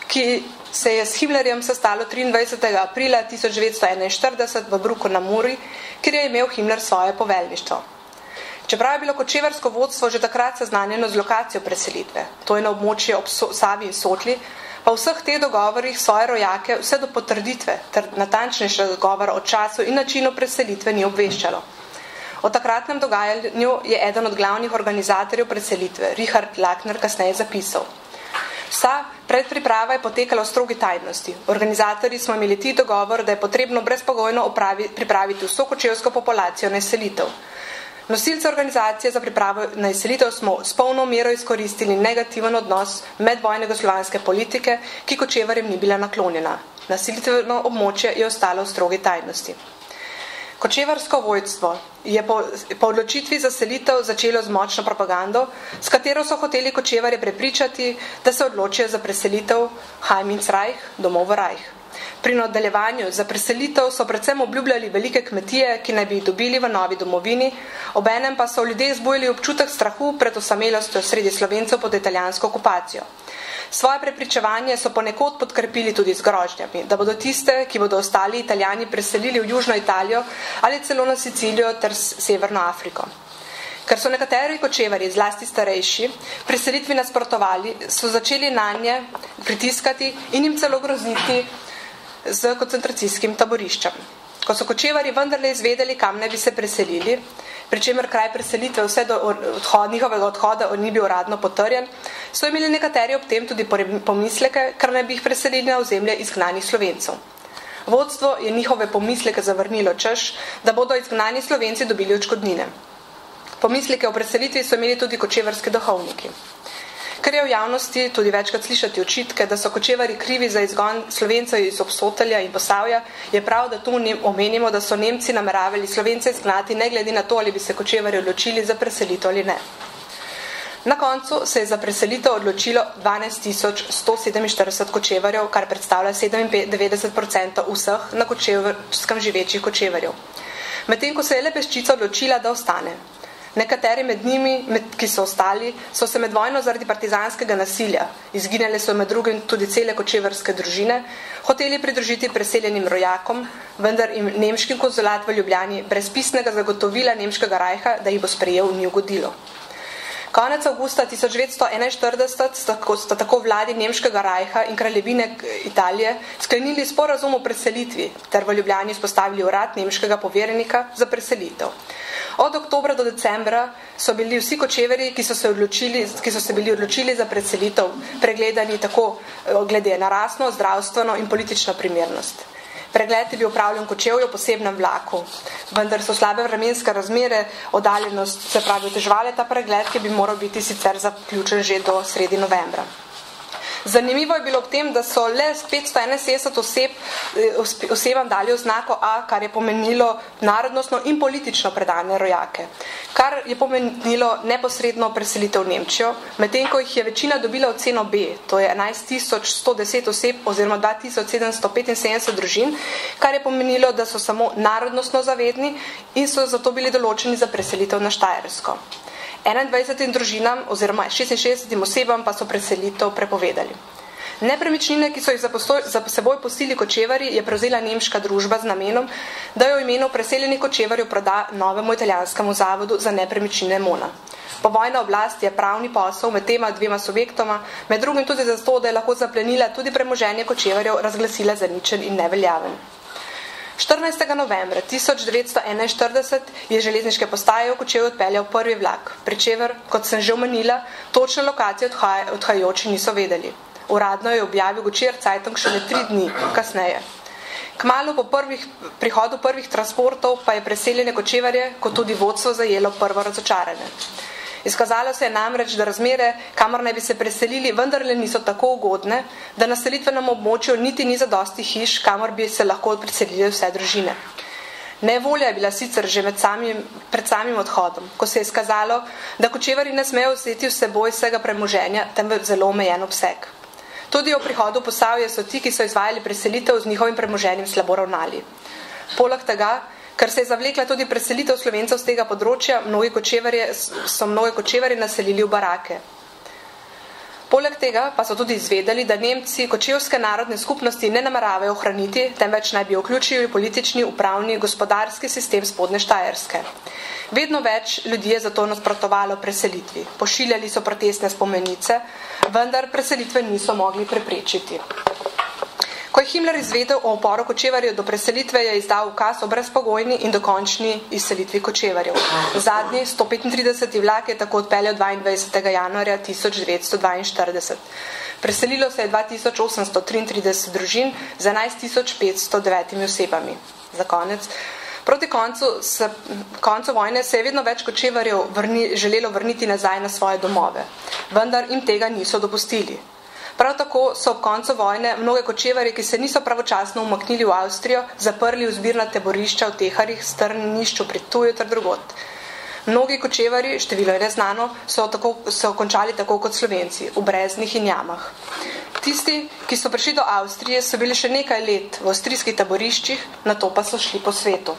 ki se je s Himmlerjem sestalo 23. aprila 1941 v Bruku na Muri, kjer je imel Himmler svoje poveljništvo. Čeprav je bilo kočevarsko vodstvo že takrat seznanjeno z lokacijo preselitve, to je na območje ob Savi in Sotli, pa v vseh teh dogovorih svoje rojake vse do potrditve ter natančnejšega dogovora o času in načinu preselitve ni obveščalo. O takratnem dogajanju je eden od glavnih organizatorjev preselitve, Richard Lackner, kasneje zapisal. Vsa predpriprava je potekala v strogi tajnosti. Organizatorji smo imeli ti dogovor, da je potrebno brezpogojno pripraviti vso kočevsko populacijo na izselitev. Nosilce organizacije za pripravo na izselitev smo s polno mero izkoristili negativen odnos medvojne jugoslovanske politike, ki Kočevarjem ni bila naklonjena. Naselitveno območje je ostalo v strogi tajnosti. Kočevarsko vojstvo je po odločitvi za selitev začelo z močno propagando, s katero so hoteli Kočevarje prepričati, da se odločijo za preselitev Heim ins Reich, domov v Reich. Pri nadaljevanju za preselitev so predvsem obljubljali velike kmetije, ki naj bi jih dobili v novi domovini, obenem pa so ljudje zbujali občutek strahu pred osamelostjo sredi Slovencev pod italijansko okupacijo. Svoje prepričevanje so ponekod podkrepili tudi z grožnjami, da bodo tiste, ki bodo ostali Italijani, preselili v Južno Italijo ali celo na Sicilijo ter Severno Afriko. Ker so nekateri Kočevarji, zlasti starejši, preselitvi nasprotovali, so začeli nanje pritiskati in jim celo groziti z koncentracijskim taboriščem. Ko so Kočevarji vendarle izvedeli, kam ne bi se preselili, pri čemer kraj preselitve vse do njihovega odhoda ni bil uradno potrjen, so imeli nekateri ob tem tudi pomisleke, ker ne bi jih preselili na ozemlje izgnanih Slovencev. Vodstvo je njihove pomisleke zavrnilo, češ, da bodo izgnani Slovenci dobili odškodnine. Pomisleke o preselitvi so imeli tudi kočevarski duhovniki. Ker je v javnosti tudi večkrat slišati očitke, da so Kočevarji krivi za izgon Slovencev iz Obsotelja in Posavja, je prav, da tu omenimo, da so Nemci nameravali Slovence izgnati ne glede na to, ali bi se Kočevarji odločili za preselitev ali ne. Na koncu se je za preselitev odločilo 12.147 Kočevarjev, kar predstavlja 97% vseh na Kočevarskem živečih Kočevarjev. Medtem ko se je le peščica odločila, da ostane. Nekateri med njimi, ki so ostali, so se med vojno zaradi partizanskega nasilja, izginile so med drugim tudi cele kočevarske družine, hoteli pridružiti preseljenim rojakom, vendar jim nemški konzulat v Ljubljani brez pisnega zagotovila nemškega rajha, da jih bo sprejel, ni ugodilo. Konec avgusta 1941 sta tako vladi nemškega rajha in kraljevine Italije sklenili sporazum o preselitvi ter v Ljubljani vzpostavili urad nemškega poverenika za preselitev. Od oktobra do decembra so bili vsi Kočevarji, ki so se bili odločili za preselitev, pregledani tako glede na rasno, zdravstveno in politično primernost. Pregled je bil upravljen v Kočevju v posebnem vlaku, vendar so slabe vremenske razmere, oddaljenost, se pravi, oteževale ta pregled, ki bi moral biti sicer zaključen že do sredi novembra. Zanimivo je bilo ob tem, da so le 571 osebam dali oznako A, kar je pomenilo narodnostno in politično predane rojake, kar je pomenilo neposredno preselitev v Nemčijo, medtem ko jih je večina dobila oceno B, to je 11.110 oseb oziroma 2.775 družin, kar je pomenilo, da so samo narodnostno zavedni in so zato bili določeni za preselitev na Štajersko. 21 družinam oziroma 66 osebam pa so preselitev prepovedali. Nepremičnine, ki so jih za seboj pustili Kočevarji, je prevzela nemška družba z namenom, da jo v imenu preseljenih Kočevarjev proda novemu italijanskemu zavodu za nepremičnine Mona. Povojna oblast je pravni posel med tema dvema subjektoma, med drugim tudi zato, da je lahko zaplenila tudi premoženje Kočevarjev, razglasila za ničen in neveljaven. 14. novembra 1941 je železniške postaje v Kočevju odpeljal prvi vlak, pri čemer, kot sem že omenila, točne lokacije odhajajoči niso vedeli. Uradno je objavil Gučer Zeitung šele 3 dni kasneje. Kmalu po prihodu prvih transportov pa je preseljene Kočevarje, kot tudi vodstvo, zajelo prvo razočaranje. Izkazalo se je namreč, da razmere, kamor naj bi se preselili, vendarle niso tako ugodne, da na selitvenem območju niti ni zadosti hiš, kamor bi se lahko preselili vse družine. Nevolja je bila sicer že pred samim odhodom, ko se je izkazalo, da Kočevarji ne smejo vzeti v seboj vsega premoženja, temveč zelo omejen obseg. Tudi o prihodu v Posavje so ti, ki so izvajali preselitev z njihovim premoženjem, slabo ravnali. Poleg tega, Ker se je zavlekla tudi preselitev Slovencev z tega področja, so mnoge kočevarje naselili v barake. Poleg tega pa so tudi izvedeli, da Nemci kočevske narodne skupnosti ne nameravajo ohraniti, temveč naj bi vključili politični, upravni, gospodarski sistem Spodnje Štajerske. Vedno več ljudi je zato nasprotovalo preselitvi. Pošiljali so protestne spomenice, vendar preselitve niso mogli preprečiti. Ko je Himmler izvedel o uporu kočevarjev do preselitve, je izdal ukaz o brezpogojni in dokončni izselitvi kočevarjev. Zadnji 135. vlak je tako odpeljal 22. januarja 1942. Preselilo se je 2833 družin z 11.509 osebami. Za konec. Proti koncu vojne se je vedno več kočevarjev želelo vrniti nazaj na svoje domove, vendar jim tega niso dopustili. Prav tako so ob koncu vojne mnoge kočevarje, ki se niso pravočasno umaknili v Avstrijo, zaprli v zbirna taborišča v Teharjih, Strnišču, pri Ptuju ter drugod. Mnogi kočevarji, število je neznano, so končali tako kot Slovenci, v breznih in jamah. Tisti, ki so prišli do Avstrije, so bili še nekaj let v avstrijskih taboriščih, nato pa so šli po svetu.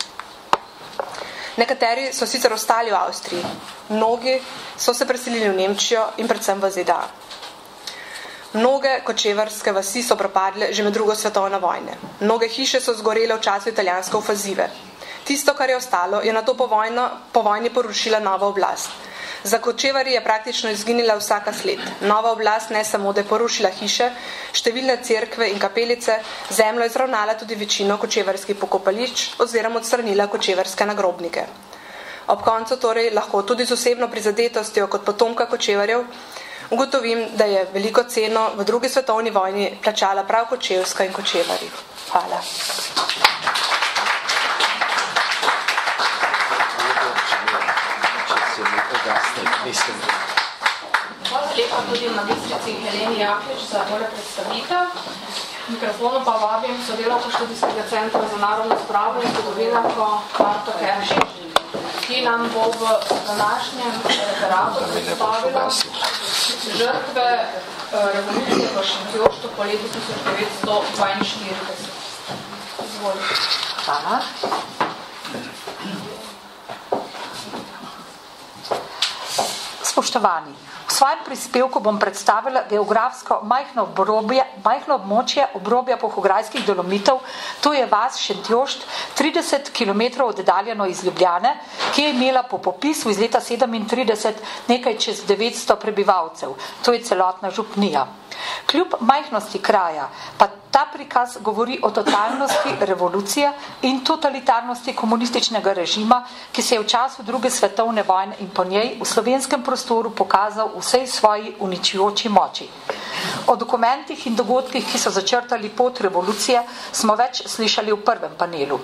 Nekateri so sicer ostali v Avstriji, mnogi so se preselili v Nemčijo in predvsem v ZDA. Mnoge kočevarske vasi so propadle že med drugo svetovno vojne. Mnoge hiše so zgorele v času italijanske ofazive. Tisto, kar je ostalo, je nato po vojni porušila nova oblast. Za kočevarji je praktično izginila vsaka sled. Nova oblast ne samo, da je porušila hiše, številne cerkve in kapelice, zemljo je zravnala tudi večino kočevarskih pokopališč oziroma odstranila kočevarske nagrobnike. Ob koncu torej lahko tudi z osebno prizadetostjo kot potomka kočevarjev ugotovim, da je veliko ceno v drugi svetovni vojni plačala prav kočevska in kočevarji. Hvala.
Hvala lepa tudi magistrici Heleni Jaklič za tole predstavitev. Mikrofonu pa vabim sodelavko Študijskega centra za narodno spravo in zgodovinarko Marto Keršič, ki nam bo v današnjem referatu predstavila žrtve revolucije v Šentjoštu po letu 1942. Izvolite.
Hvala. Spoštovani, v svojem prispevku bom predstavila geografsko majhno območje obrobja Polhograjskih Dolomitov, to je vas Šentjošt, 30 km oddaljeno iz Ljubljane, ki je imela po popisu iz leta 1937 nekaj čez 900 prebivalcev. To je celotna župnija. Kljub majhnosti kraja pa ta prikaz govori o totalnosti revolucije in totalitarnosti komunističnega režima, ki se je v času druge svetovne vojne in po njej v slovenskem prostoru pokazal vsej svoji uničujoči moči. O dokumentih in dogodkih, ki so začrtali pot revolucije, smo več slišali v prvem panelu.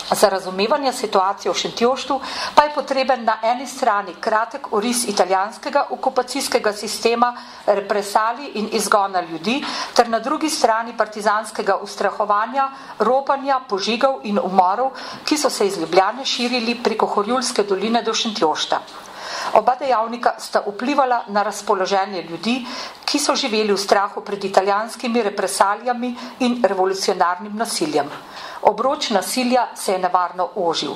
Za razumevanje situacije v Šentjoštu pa je potreben na eni strani kratek oris italijanskega okupacijskega sistema, represalij in izgona ljudi, ter na drugi strani partizanskega ustrahovanja, ropanja, požigov in umorov, ki so se iz Ljubljane širili preko Horjulske doline do Šentjošta. Oba dejavnika sta vplivala na razpoloženje ljudi, ki so živeli v strahu pred italijanskimi represalijami in revolucionarnim nasiljem. Obroč nasilja se je nevarno ožil.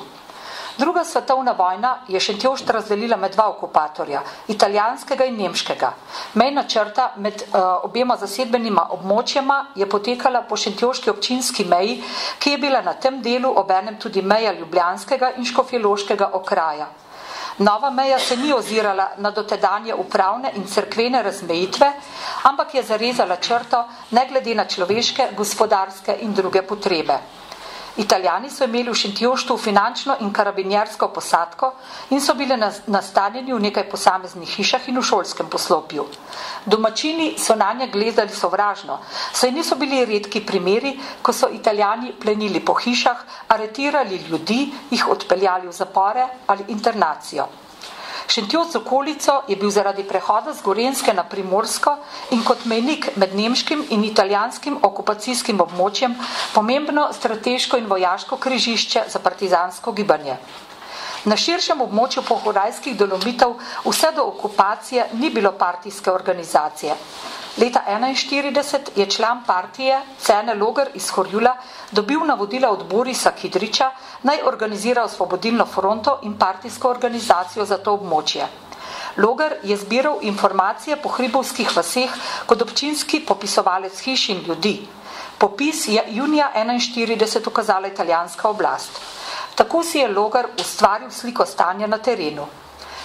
Druga svetovna vojna je Šentjošt razdelila med dva okupatorja, italijanskega in nemškega. Mejna črta med obema zasedbenima območjema je potekala po šentjoški občinski meji, ki je bila na tem delu obenem tudi meja ljubljanskega in škofjeloškega okraja. Nova meja se ni ozirala na dotedanje upravne in cerkvene razmejitve, ampak je zarezala črto ne glede na človeške, gospodarske in druge potrebe. Italijani so imeli v Šentjoštu finančno in karabinjersko posadko in so bile nastanjeni v nekaj posameznih hišah in v šolskem poslopju. Domačini so nanje gledali sovražno, saj niso bili redki primeri, ko so Italijani plenili po hišah, aretirali ljudi, jih odpeljali v zapore ali internacijo. Šentjošt z okolico je bil zaradi prehoda z Gorenjske na Primorsko in kot mejnik med nemškim in italijanskim okupacijskim območjem pomembno strateško in vojaško križišče za partizansko gibanje. Na širšem območju Polhograjskih Dolomitov vse do okupacije ni bilo partijske organizacije. Leta 1941 je član partije Cene Logar iz Horjula dobil navodila od Borisa Kidriča, naj organizira Osvobodilno fronto in partijsko organizacijo za to območje. Logar je zbiral informacije po hribovskih vaseh kot občinski popisovalec hiš in ljudi. Popis je junija 1941 ukazala italijanska oblast. Tako si je Logar ustvaril sliko stanja na terenu.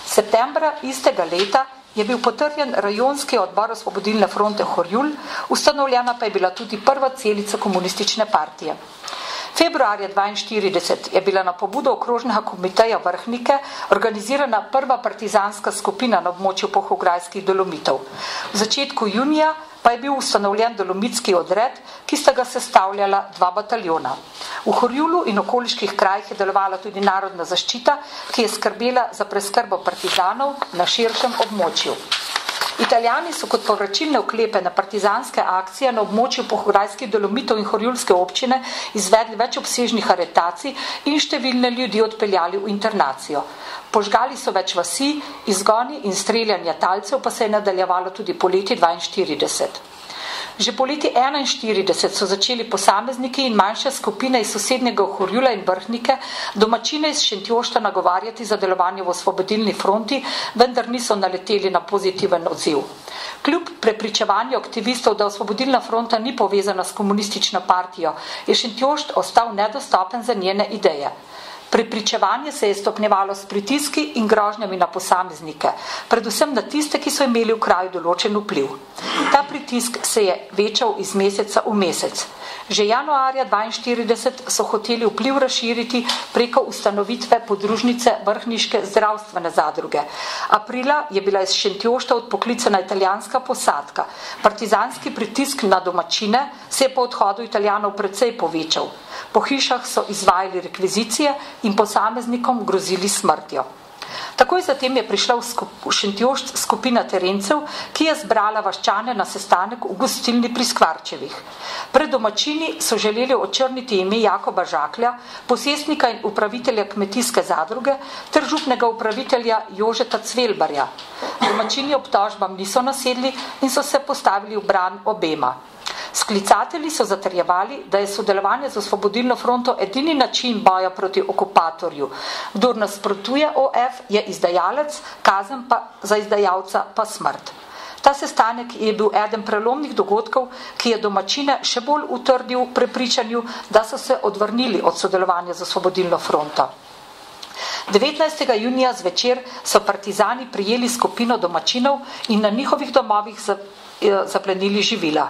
Septembra istega leta je bil potrjen rajonski odbor Osvobodilne fronte Horjul, ustanovljena pa je bila tudi prva celica komunistične partije. Februarja 1942 je bila na pobudo okrožnega komiteja Vrhnike organizirana prva partizanska skupina na območju Polhograjskih Dolomitov. V začetku junija pa je bil ustanovljen dolomitski odred, ki sta ga sestavljala 2 bataljona. V Horjulu in okoliških krajih je delovala tudi narodna zaščita, ki je skrbela za preskrbo partizanov na širšem območju. Italijani so kot povračilne ukrepe na partizanske akcije na območju Polhograjskih Dolomitov in Horjulske občine izvedli več obsežnih aretacij in številne ljudi odpeljali v internacijo. Požgali so več vasi, izgoni in streljanje talcev pa se je nadaljevalo tudi po leti 1942. Že po leti 1941 so začeli posamezniki in manjše skupine iz sosednjega Horjula in Vrhnike domačine iz Šentjošta nagovarjati za delovanje v Osvobodilni fronti, vendar niso naleteli na pozitiven odziv. Kljub prepričevanju aktivistov, da Osvobodilna fronta ni povezana s komunistično partijo, je Šentjošt ostal nedostopen za njene ideje. Prepričevanje se je stopnjevalo s pritiski in grožnjami na posameznike, predvsem na tiste, ki so imeli v kraju določen vpliv. Ta pritisk se je večal iz meseca v mesec. Že januarja 1942 so hoteli vpliv razširiti preko ustanovitve podružnice Vrhniške zdravstvene zadruge. Aprila je bila iz Šentjošta odpoklicana italijanska posadka. Partizanski pritisk na domačine se je po odhodu Italijanov precej povečal. Po hišah so izvajali rekvizicije in posameznikom grozili smrtjo. Takoj zatem je prišla v Šentjošt skupina terencev, ki je zbrala vaščane na sestanek v gostilni pri Skvarčevih. Pred domačini so želeli očrniti ime Jakoba Žaklja, posestnika in upravitelja kmetijske zadruge, ter župnega upravitelja Jožeta Cvelbarja. Domačini obtožbam niso nasedli in so se postavili v bran obema. Sklicatelji so zatrjevali, da je sodelovanje z Osvobodilno fronto edini način boja proti okupatorju. Kdor nasprotuje OF, je izdajalec, kazen pa za izdajalca pa smrt. Ta sestanek je bil eden prelomnih dogodkov, ki je domačine še bolj utrdil v prepričanju, da so se odvrnili od sodelovanja z Osvobodilno fronto. 19. junija zvečer so partizani prijeli skupino domačinov in na njihovih domovih zaplenili živila.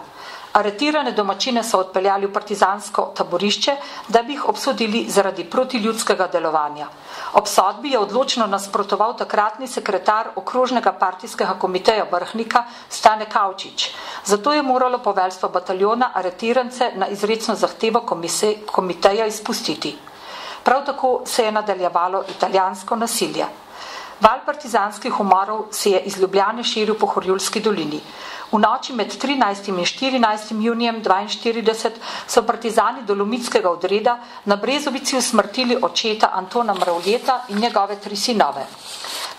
Aretirane domačine so odpeljali v partizansko taborišče, da bi jih obsodili zaradi protiljudskega delovanja. Obsodbi je odločno nasprotoval takratni sekretar okrožnega partijskega komiteja Vrhnika Stane Kavčič. Zato je moralo poveljstvo bataljona aretirance na izrecno zahtevo komiteja izpustiti. Prav tako se je nadaljevalo italijansko nasilje. Val partizanskih umorov se je iz Ljubljane širil po Horjulski dolini. V noči med 13. in 14. junijem 1942 so partizani Dolomitskega odreda na Brezovici usmrtili očeta Antona Mravljeta in njegove 3 sinove.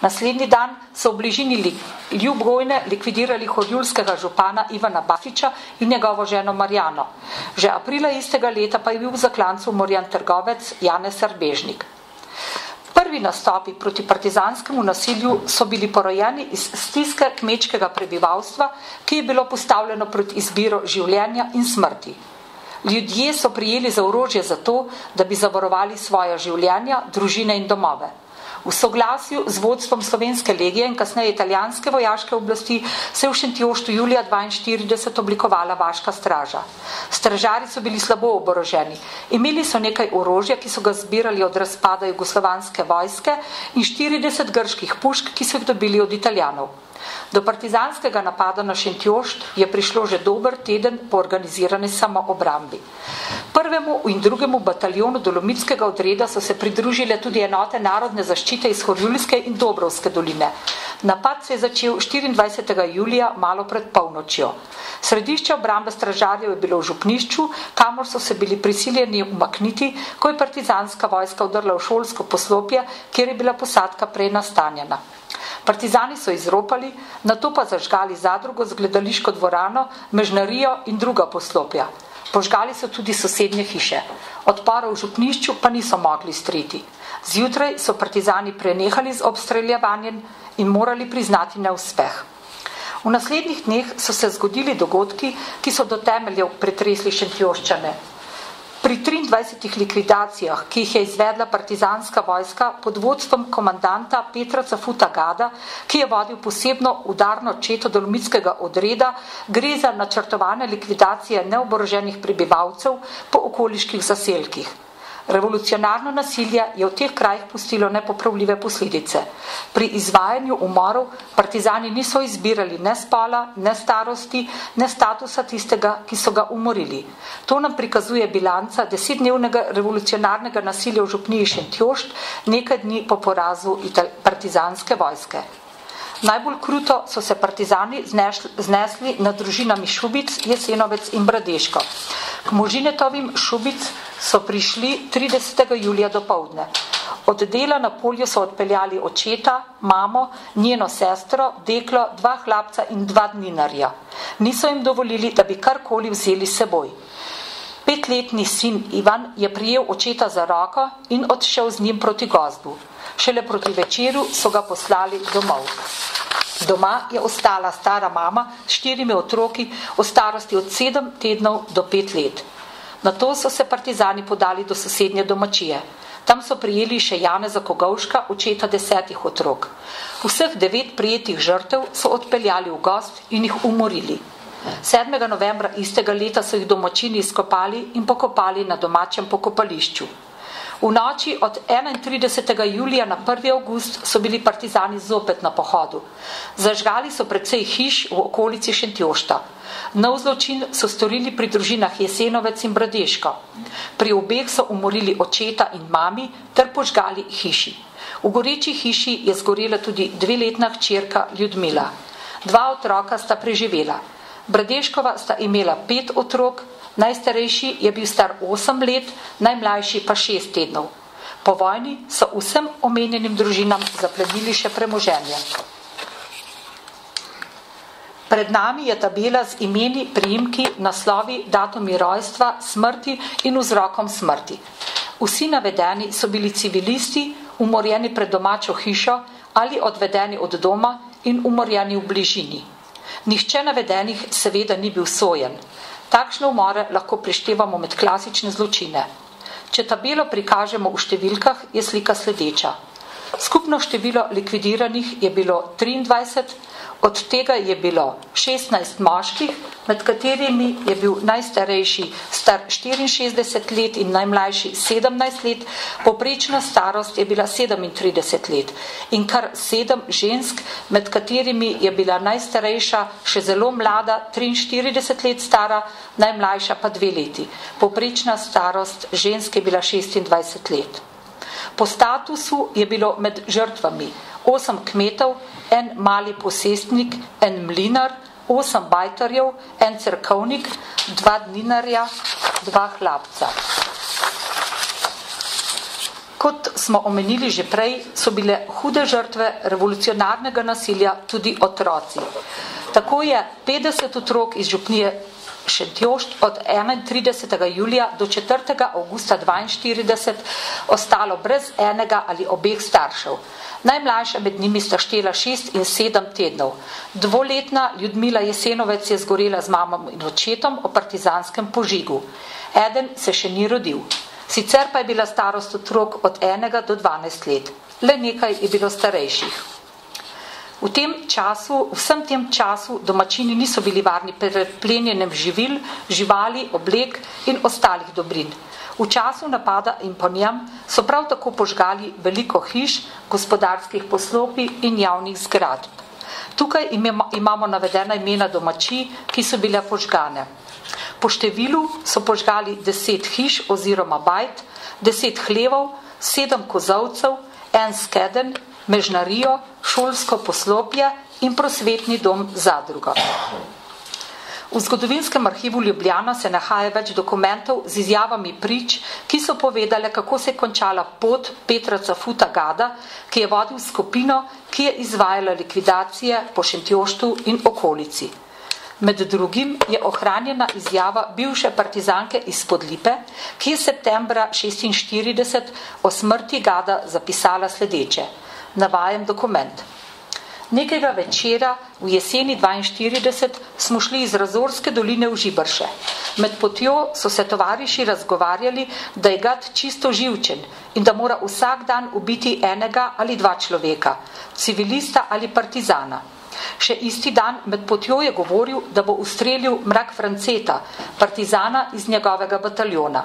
Naslednji dan so v bližini Ljubgojne likvidirali horjulskega župana Ivana Bafiča in njegovo ženo Marjano. Že aprila istega leta pa je bil v Zaklancu umorjen trgovec Janez Arbežnik. Prvi nastopi proti partizanskemu nasilju so bili porojeni iz stiske kmečkega prebivalstva, ki je bilo postavljeno pred izbiro življenja in smrti. Ljudje so prijeli za orožje zato, da bi zavarovali svoja življenja, družine in domove. V soglasju z vodstvom Slovenske legije in kasneje italijanske vojaške oblasti se je v Šentjoštu julija 1942 oblikovala vaška straža. Stražari so bili slabo oboroženi. Imeli so nekaj orožja, ki so ga zbirali od razpada jugoslovanske vojske in 40 grških pušk, ki so jih dobili od Italijanov. Do partizanskega napada na Šentjošt je prišlo že dober teden po organizirani samoobrambi. Prvemu in drugemu bataljonu Dolomitskega odreda so se pridružile tudi enote narodne zaščite iz Horjulske in Dobrovske doline. Napad se je začel 24. julija malo pred polnočjo. Središče obrambe stražarjev je bilo v župnišču, kamor so se bili prisiljeni umakniti, ko je partizanska vojska vdrla v šolsko poslopje, kjer je bila posadka prej nastanjena. Partizani so izropali, nato pa zažgali zadrugo z gledališko dvorano, mežnarijo in druga poslopja. Požgali so tudi sosednje hiše. Odpora v župnišču pa niso mogli streti. Zjutraj so partizani prenehali z obstreljevanjem in morali priznati neuspeh. V naslednjih dneh so se zgodili dogodki, ki so do temeljev pretresli Šentjoščane. Pri 23 likvidacijah, ki jih je izvedla partizanska vojska pod vodstvom komandanta Petra Cafuta Gada, ki je vodil posebno udarno četo dolomitskega odreda, gre za načrtovane likvidacije neoboroženih prebivalcev po okoliških zaselkih. Revolucionarno nasilje je v teh krajih pustilo nepopravljive posledice. Pri izvajanju umorov partizani niso izbirali ne spola, ne starosti, ne statusa tistega, ki so ga umorili. To nam prikazuje bilanca 10-dnevnega revolucionarnega nasilja v župniji Šentjošt nekaj dni po porazu partizanske vojske. Najbolj kruto so se partizani znesli nad družinami Šubic, Jesenovec in Bradeško. K Možinetovim Šubic so prišli 30. julija dopoldne. Od dela na polju so odpeljali očeta, mamo, njeno sestro, deklo, 2 hlapca in 2 dninarja. Niso jim dovolili, da bi karkoli vzeli s seboj. 5-letni sin Ivan je prijel očeta za roko in odšel z njim proti gozdu. Šele proti večeru so ga poslali domov. Doma je ostala stara mama s 4 otroki v starosti od 7 tednov do 5 let. Nato so se partizani podali do sosednje domačije. Tam so prijeli še Janeza Kogovška, očeta 10 otrok. Vseh 9 prijetih žrtev so odpeljali v gozd in jih umorili. 7. novembra istega leta so jih domačini izkopali in pokopali na domačem pokopališču. V noči od 31. julija na 1. avgust so bili partizani zopet na pohodu. Zažgali so precej hiš v okolici Šentjošta. Nov zločin so storili pri družinah Jesenovec in Bradeško. Pri obeh so umorili očeta in mami ter požgali hiši. V goreči hiši je zgorela tudi 2-letna hčerka Ljudmila. 2 otroka sta preživela. Bradeškova sta imela 5 otrok, najstarejši je bil star 8 let, najmlajši pa 6 tednov. Po vojni so vsem omenjenim družinam zaplenili še premoženje. Pred nami je tabela z imeni, priimki, naslovi, datumi rojstva, smrti in vzrokom smrti. Vsi navedeni so bili civilisti, umorjeni pred domačo hišo ali odvedeni od doma in umorjeni v bližini. Nihče navedenih seveda ni bil sojen. Takšne umore lahko prištevamo med klasične zločine. Če tabelo prikažemo v številkah, je slika sledeča. Skupno število likvidiranih je bilo 23, od tega je bilo 16 moških, med katerimi je bil najstarejši star 64 let in najmlajši 17 let, povprečna starost je bila 37 let in kar 7 žensk, med katerimi je bila najstarejša še zelo mlada, 43 let stara, najmlajša pa 2 leti. Povprečna starost ženske je bila 26 let. Po statusu je bilo med žrtvami 8 kmetov, 1 mali posestnik, 1 mlinar, 8 bajtarjev, 1 cerkovnik, 2 dninarja, 2 hlapca. Kot smo omenili že prej, so bile hude žrtve revolucionarnega nasilja tudi otroci. Tako je 50 otrok iz župnije Šentjošt od 31. julija do 4. avgusta 42 ostalo brez enega ali obeh staršev. Najmlajša med njimi sta štela 6 in 7 tednov. 2-letna Ljudmila Jesenovec je zgorela z mamom in očetom o partizanskem požigu. Eden se še ni rodil. Sicer pa je bila starost otrok od 1 do 12 let. Le nekaj je bilo starejših. V vsem tem času domačini niso bili varni pred plenjenjem živil, živali, oblek in ostalih dobrin. V času napada in po njem so prav tako požgali veliko hiš, gospodarskih poslopij in javnih zgradb. Tukaj imamo navedena imena domačij, ki so bile požgane. Po številu so požgali 10 hiš oziroma bajt, 10 hlevov, 7 kozovcev, 1 skeden, mežnarijo, šolsko poslopje in prosvetni dom zadruga. V zgodovinskem arhivu Ljubljana se nahaja več dokumentov z izjavami prič, ki so povedale, kako se je končala pot Petra Cafuta Gada, ki je vodil skupino, ki je izvajala likvidacije po Šentjoštu in okolici. Med drugim je ohranjena izjava bivše partizanke iz Podlipe, ki je septembra 1946 o smrti Gada zapisala sledeče. Navajam dokument. Nekega večera v jeseni 42 smo šli iz Razorske doline v Žibrše. Med potjo so se tovariši razgovarjali, da je Gad čisto živčen in da mora vsak dan ubiti enega ali dva človeka, civilista ali partizana. Še isti dan med potjo je govoril, da bo ustrelil Mrak Franceta, partizana iz njegovega bataljona.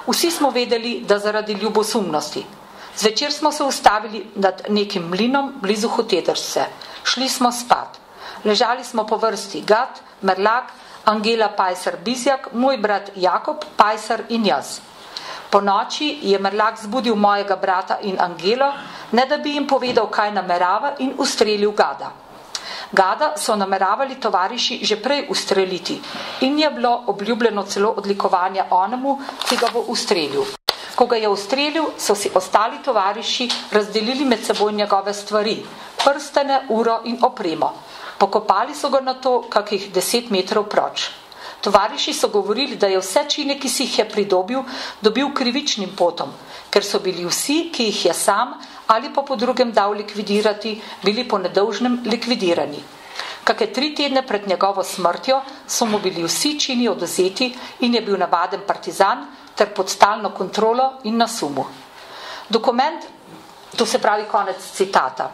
Vsi smo vedeli, da zaradi ljubosumnosti. Zvečer smo se ustavili nad nekim mlinom blizu Hotedrse. Šli smo spat. Ležali smo po vrsti Gad, Merlak, Angela Pajsar-Bizjak, moj brat Jakob, Pajsar in jaz. Po noči je Merlak zbudil mojega brata in Angelo, ne da bi jim povedal, kaj namerava, in ustrelil Gada. Gada so nameravali tovariši že prej ustreliti in je bilo obljubljeno celo odlikovanje onemu, ki ga bo ustrelil. Ko ga je ustrelil, so si ostali tovariši razdelili med seboj njegove stvari, prstene, uro in opremo. Pokopali so ga na to kakih 10 metrov proč. Tovariši so govorili, da je vse čine, ki si jih je pridobil, dobil krivičnim potom, ker so bili vsi, ki jih je sam ali pa po drugem dal likvidirati, bili po nedolžnem likvidirani. Kake 3 tedne pred njegovo smrtjo so mu bili vsi čini odvzeti in je bil navaden partizan ter pod stalno kontrolo in na sumu. Dokument, to se pravi konec citata.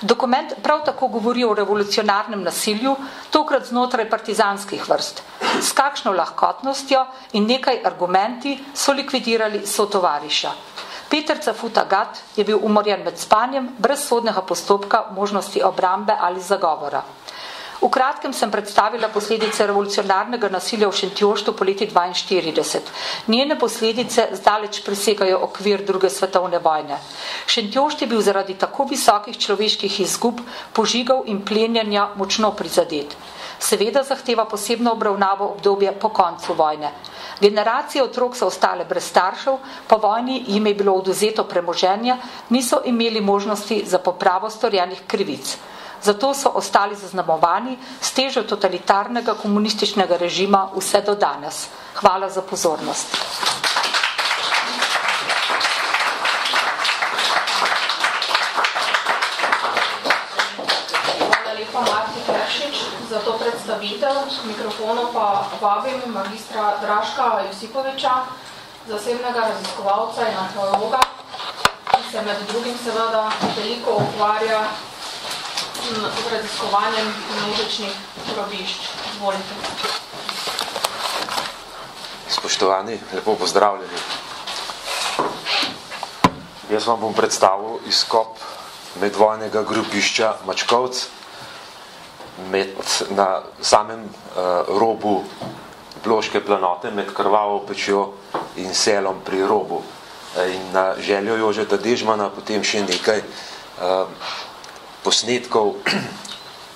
Dokument prav tako govori o revolucionarnem nasilju, tokrat znotraj partizanskih vrst. S kakšno lahkotnostjo in nekaj argumenti so likvidirali sotovariša. Peter Cafuta Gad je bil umorjen med spanjem, brez sodnega postopka, možnosti obrambe ali zagovora. V kratkem sem predstavila posledice revolucionarnega nasilja v Šentjoštu po leti 1942. Njene posledice zdaleč presegajo okvir druge svetovne vojne. Šentjošt je bil zaradi tako visokih človeških izgub, požigov in plenjanja močno prizadet. Seveda zahteva posebno obravnavo obdobje po koncu vojne. Generacije otrok so ostale brez staršev, po vojni jim je bilo odvzeto premoženje, niso imeli možnosti za popravo storjenih krivic. Zato so ostali zaznamovani s težo totalitarnega komunističnega režima vse do danes. Hvala za pozornost.
Hvala lepa Marti Peršič za to predstavitev. Mikrofonu pa vabim magistra Draška Josipoviča, zasebnega raziskovalca in arheologa, ki se med drugim seveda veliko ukvarja z raziskovanjem množičnih grobišč. Izvolite.
Spoštovani, lepo pozdravljeni. Jaz vam bom predstavil izkop medvojnega grobišča Mačkovec na samem robu Bloške planote med Krvavo pečjo in selom pri robu. In na željo Jožeta Dežmana potem še nekaj posnetkov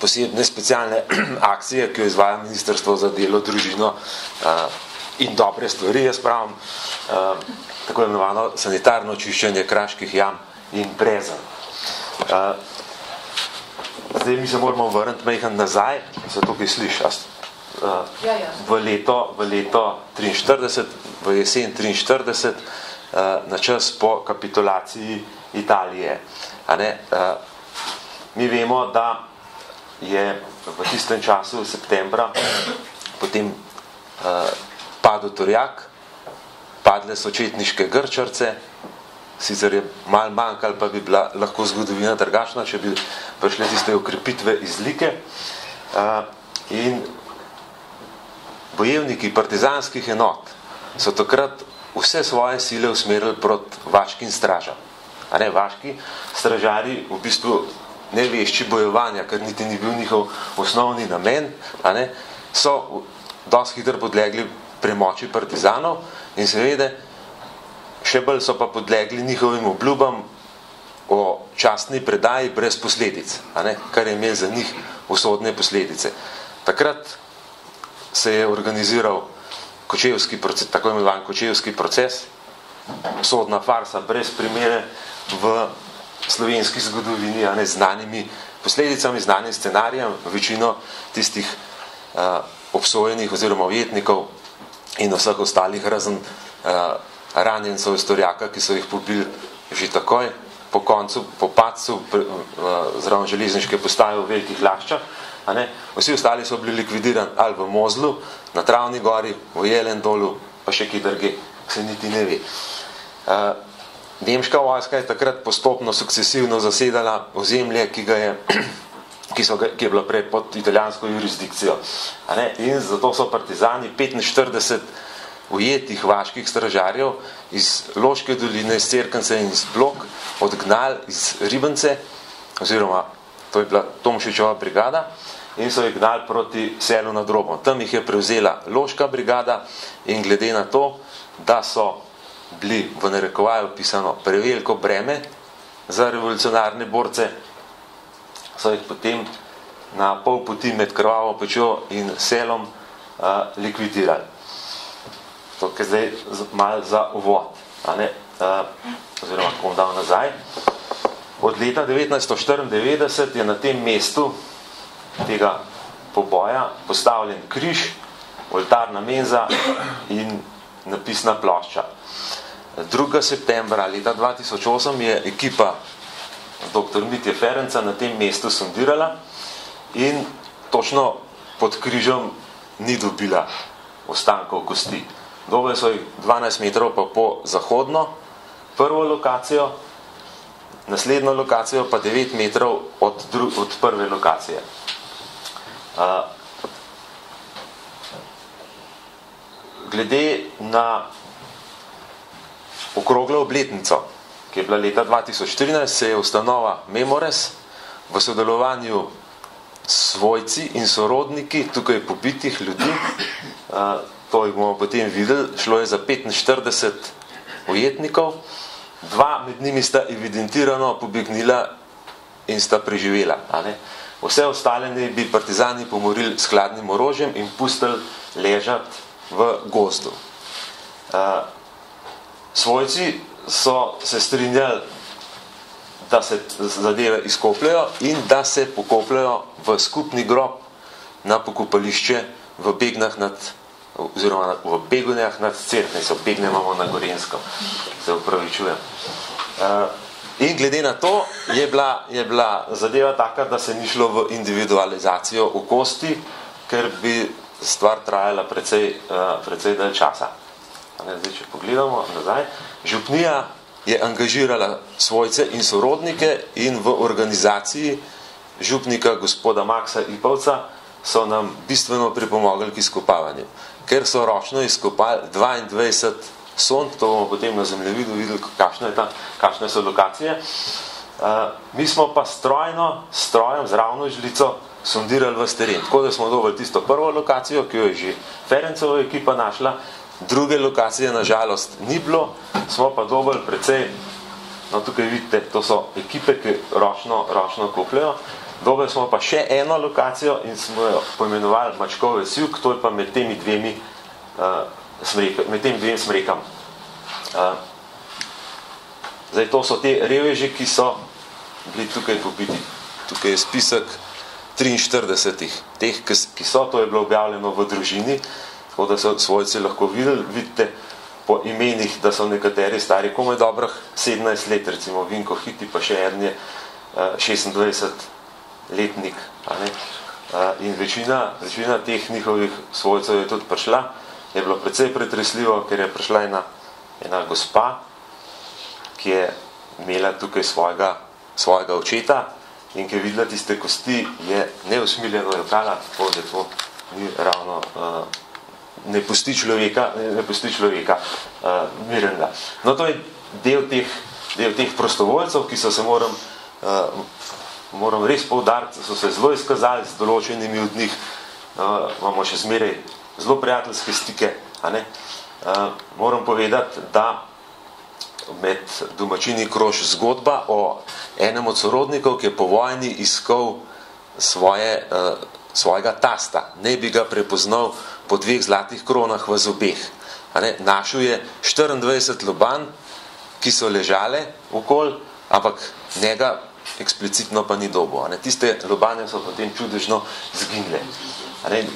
posebne specialne akcije, ki jo izvaja Ministrstvo za delo, družino in dobre stvari, jaz pravim, tako imenovano sanitarno očiščenje kraških jam in brezen. Zdaj mi se moramo vrniti majhen nazaj, se tukaj sliši, v leto 43, v jesen 43, na čas po kapitulaciji Italije. Mi vemo, da je v tistem času septembra potem padel Torjak, padle so četniške Grčarce, sicer je malo manjkalo, pa bi bila lahko zgodovina drugačna, če bi prišle tiste okrepitve iz Like. In bojevniki partizanskih enot so takrat vse svoje sile usmerili proti vaškim stražam. Vaški stražari v bistvu ne vešči bojevanja, ker niti ni bil njihov osnovni namen, so dosti hitro podlegli premoči partizanov in seveda še bolj so pa podlegli njihovim obljubam o častni predaji brez posledic, kar je imel za njih usodne posledice. Takrat se je organiziral kočevski proces, tako imenovan kočevski proces, sodna farsa brez primere v slovenski zgodovini, a ne, znanimi posledicami, znanim scenarijem, večino tistih obsojenih oziroma ujetnikov in vseh ostalih razen ranjencev iz Torjaka, ki so jih pobili že takoj po koncu, po padcu zraven železniške postaje v Velikih Laščah. Vsi ostali so bili likvidirani ali v Mozlu, na Travni gori, v Jelendolu, pa še kje drugje, se niti ne ve. Nemška vojska je takrat postopno, sukcesivno zasedala ozemlje, ki je bilo prej pod italijansko jurisdikcijo. In zato so partizani 45 ujetih vaških stražarjev iz Loške doline, iz Cerkance in iz Blok odgnali iz Ribence, oziroma to je bila Tomšičova brigada, in so jih gnali proti selu nad Robom. Tam jih je prevzela Loška brigada in glede na to, da so bili v narekovaju pisano preveliko breme za revolucionarne borce, so jih potem na pol poti med Krvavo pečjo in selom likvidirali. To je zdaj malo za uvod, oziroma ko bom dal nazaj. Od leta 1994 je na tem mestu tega poboja postavljen križ, oltarna menza in napisna plošča. 2. septembra leta 2008 je ekipa dr. Mitje Ferenca na tem mestu sondirala in točno pod križem ni dobila ostankov kosti. Dobili so jih 12 metrov pa po zahodno prvo lokacijo, naslednjo lokacijo pa 9 metrov od prve lokacije. Glede na okroglo obletnico, ki je bila leta 2014, se je ustanova Memores v sodelovanju s svojci in sorodniki tukaj pobitih ljudi, to jih bomo potem videli, šlo je za 45 ujetnikov, 2 med njimi sta evidentirano pobegnila in sta preživela. Vse ostale bi partizani pomorili s hladnim orožjem in pustili ležati v gozdu. Svojci so se strinjali, da se zadeve izkopljajo in da se pokopljajo v skupni grob na pokopališče v Begnah oziroma v Begunjah nad Cerknico. Begne imamo na Gorenskem, se upravičujem. In glede na to je bila zadeva taka, da se ni šlo v individualizacijo v kosti, ker bi stvar trajala precej dalj časa. Zdaj, če pogledamo nazaj, župnija je angažirala svojce in sorodnike in v organizaciji župnika gospoda Maksa Ipavca so nam bistveno pripomogli k izkopavanju. Ker so ročno izkopali 22 sond, to bomo potem na zemljevidu videli, kakšne so lokacije. Mi smo pa s strojem, z ravno žlico sondirali v teren. Tako da smo dobili tisto prvo lokacijo, ki jo je že Ferencova ekipa našla, druge lokacije na žalost ni bilo, smo pa dobili precej, tukaj vidite, to so ekipe, ki ročno kopljajo. Dobili smo pa še eno lokacijo in smo jo poimenovali Mačkove sjuk, to je pa med temi dvemi smrekam. Zdaj, to so te reveži, ki so bili tukaj pobiti. Tukaj je spisek 43 teh, ki so, to je bilo objavljeno v družini, tako da so svojci lahko videli. Vidite po imenih, da so nekateri stari komaj dobrih 17 let, recimo Vinko Hiti, pa še en je 26-letnik. In večina teh njihovih svojcev je tudi prišla. Je bilo precej pretresljivo, ker je prišla ena gospa, ki je imela tukaj svojega očeta in ki je videla tiste kosti, je neusmiljeno jokala, tako da to ni ravno ne pusti človeka mirenega. No, to je del teh prostovoljcev, ki so se moram res poudariti, so se zelo izkazali z določenimi od njih, imamo še zmeraj zelo prijateljske stike. Moram povedati, da med domačini kroži zgodba o enem od sorodnikov, ki je po vojni iskal svoje svojega tasta, ne bi ga prepoznal po 2 zlatih kronah v zobeh. Našel je 24 lobanj, ki so ležale okoli, ampak njega eksplicitno pa ni dobil. Tiste lobanje so potem čudežno zginile.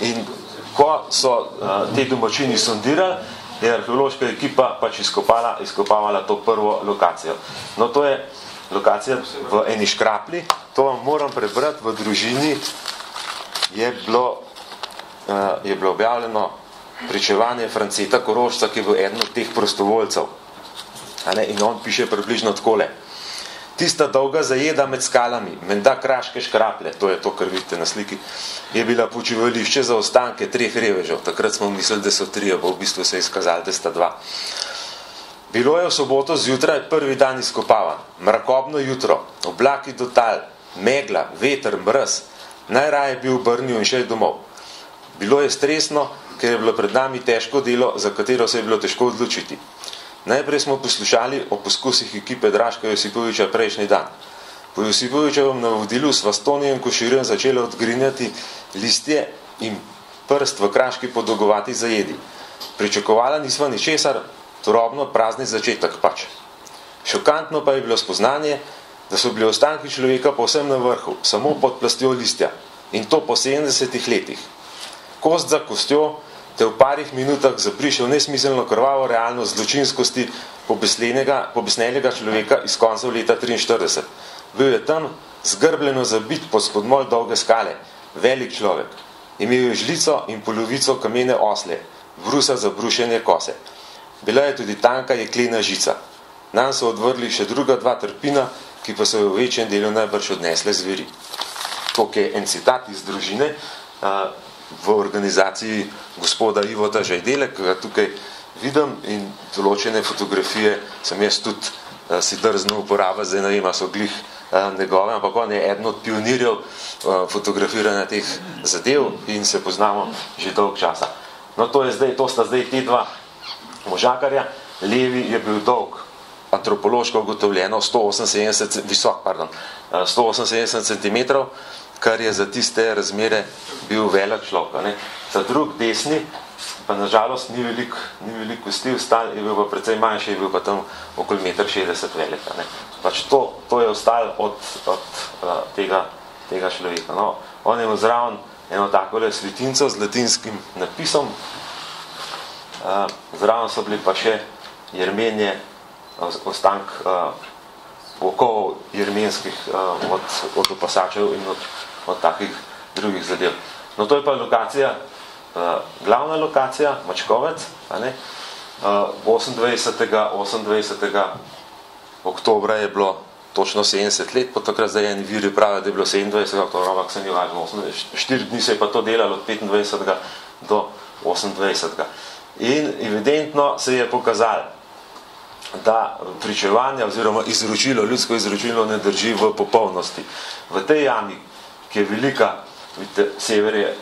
In ko so te domačini sondirali, je arheološka ekipa pač izkopavala to prvo lokacijo. No, to je lokacija v eni škraplji, to vam moram prebrati, v družini je bilo objavljeno pričevanje Franceta Korošca, ki je bil eden od teh prostovoljcev. In on piše približno takole. Tista dolga zajeda med skalami, menda kraške škraplje, to je to, kar vidite na sliki, je bila počivališče za ostanke 3 revežev. Takrat smo mislili, da so 3, pa v bistvu se je izkazali, da sta 2. Bilo je v soboto zjutraj prvi dan izkopavan, mrakobno jutro, oblaki do tal, megla, veter, mraz, najraje bi obrnil in šel domov. Bilo je stresno, ker je bilo pred nami težko delo, za katero se je bilo težko odločiti. Najprej smo poslušali o poskusih ekipe Draška Josipoviča prejšnji dan. Po Josipovičevem navodilu sva s Tonijem Koširjem začela odgrinjati listje in prst v kraški podolgovati zajedi. Pričakovala nisva ničesar, turobno prazni začetek pač. Šokantno pa je bilo spoznanje, da so bili ostanki človeka povsem na vrhu, samo pod plastjo listja, in to po 70 letih. Kost za kostjo te v parih minutah zaprišel nesmiselno krvavo realnost zločinskosti pobesnelega človeka iz koncev leta 43. Bil je tam zgrbljeno zabit pod spodmol dolge skale, velik človek. Imel je žlico in polovico kamene osle, brusa za brušenje kose. Bila je tudi tanka jeklena žica. Nam so odvrli še druga 2 trpina, ki pa so v večjem delu najbrž odnesle zveri. To je en citat iz družine, v organizaciji gospoda Ivota Žajdele, ki ga tukaj vidim, in določene fotografije sem jaz tudi si drzno uporabiti, zdaj ne vem, so glih njegove, ampak on je eden od pionirjev fotografiranja teh zadev in se poznamo že dolg časa. No, to sta zdaj te 2 možakarja. Levi je bil dolg, antropološko ugotovljeno, 178 cm, kar je za tiste razmere bil velik človek. Za drug desni, pa nažalost ni veliko kosti ostal, je bil pa precej manjši, je bil pa tam okoli 1,60 m velik. Pač to je ostalo od tega človeka. No, on je imel zraven eno takole svetinco z latinskim napisom, zraven so bili pa še jermenje, ostank okovov jermenskih od opasačev in od takih drugih zadev. No, to je pa lokacija, glavna lokacija, Mačkovec, 28. oktobra je bilo točno 70 let, po takrat zdaj eni viri pravijo, da je bilo 27. oktobra, ampak se ni važno, 4 dni se je pa to delalo od 25. do 28. In evidentno se je pokazalo, da pričevanje oziroma ljudsko izročilo ne drži v popolnosti. V tej jami, ki je velika, vidite, sever je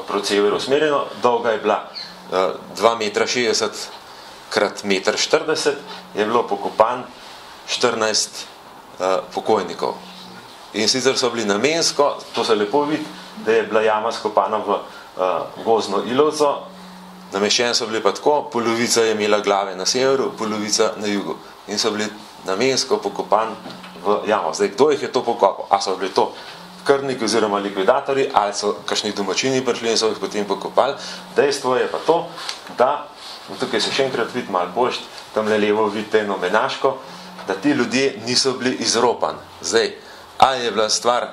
proti severu usmerjeno, dolga je bila 2,60 m krat 1,40 m, je bilo pokopan 14 pokojnikov. In sicer so bili namensko, to se lepo vidi, da je bila jama skopana v gozdno ilovco, nameščeni so bili pa tako, polovica je imela glave na severu, polovica na jugu. In so bili namensko pokopan v jamo. Zdaj, kdo jih je to pokopal? A so bili to krniki oziroma likvidatorji, ali so kakšni domačini prišli in so jih potem pokopali? Dejstvo je pa to, da, tukaj se še enkrat vidi malo boljš, tamle levo vidite eno menaško, da ti ljudje niso bili izropani. Zdaj, ali je bila stvar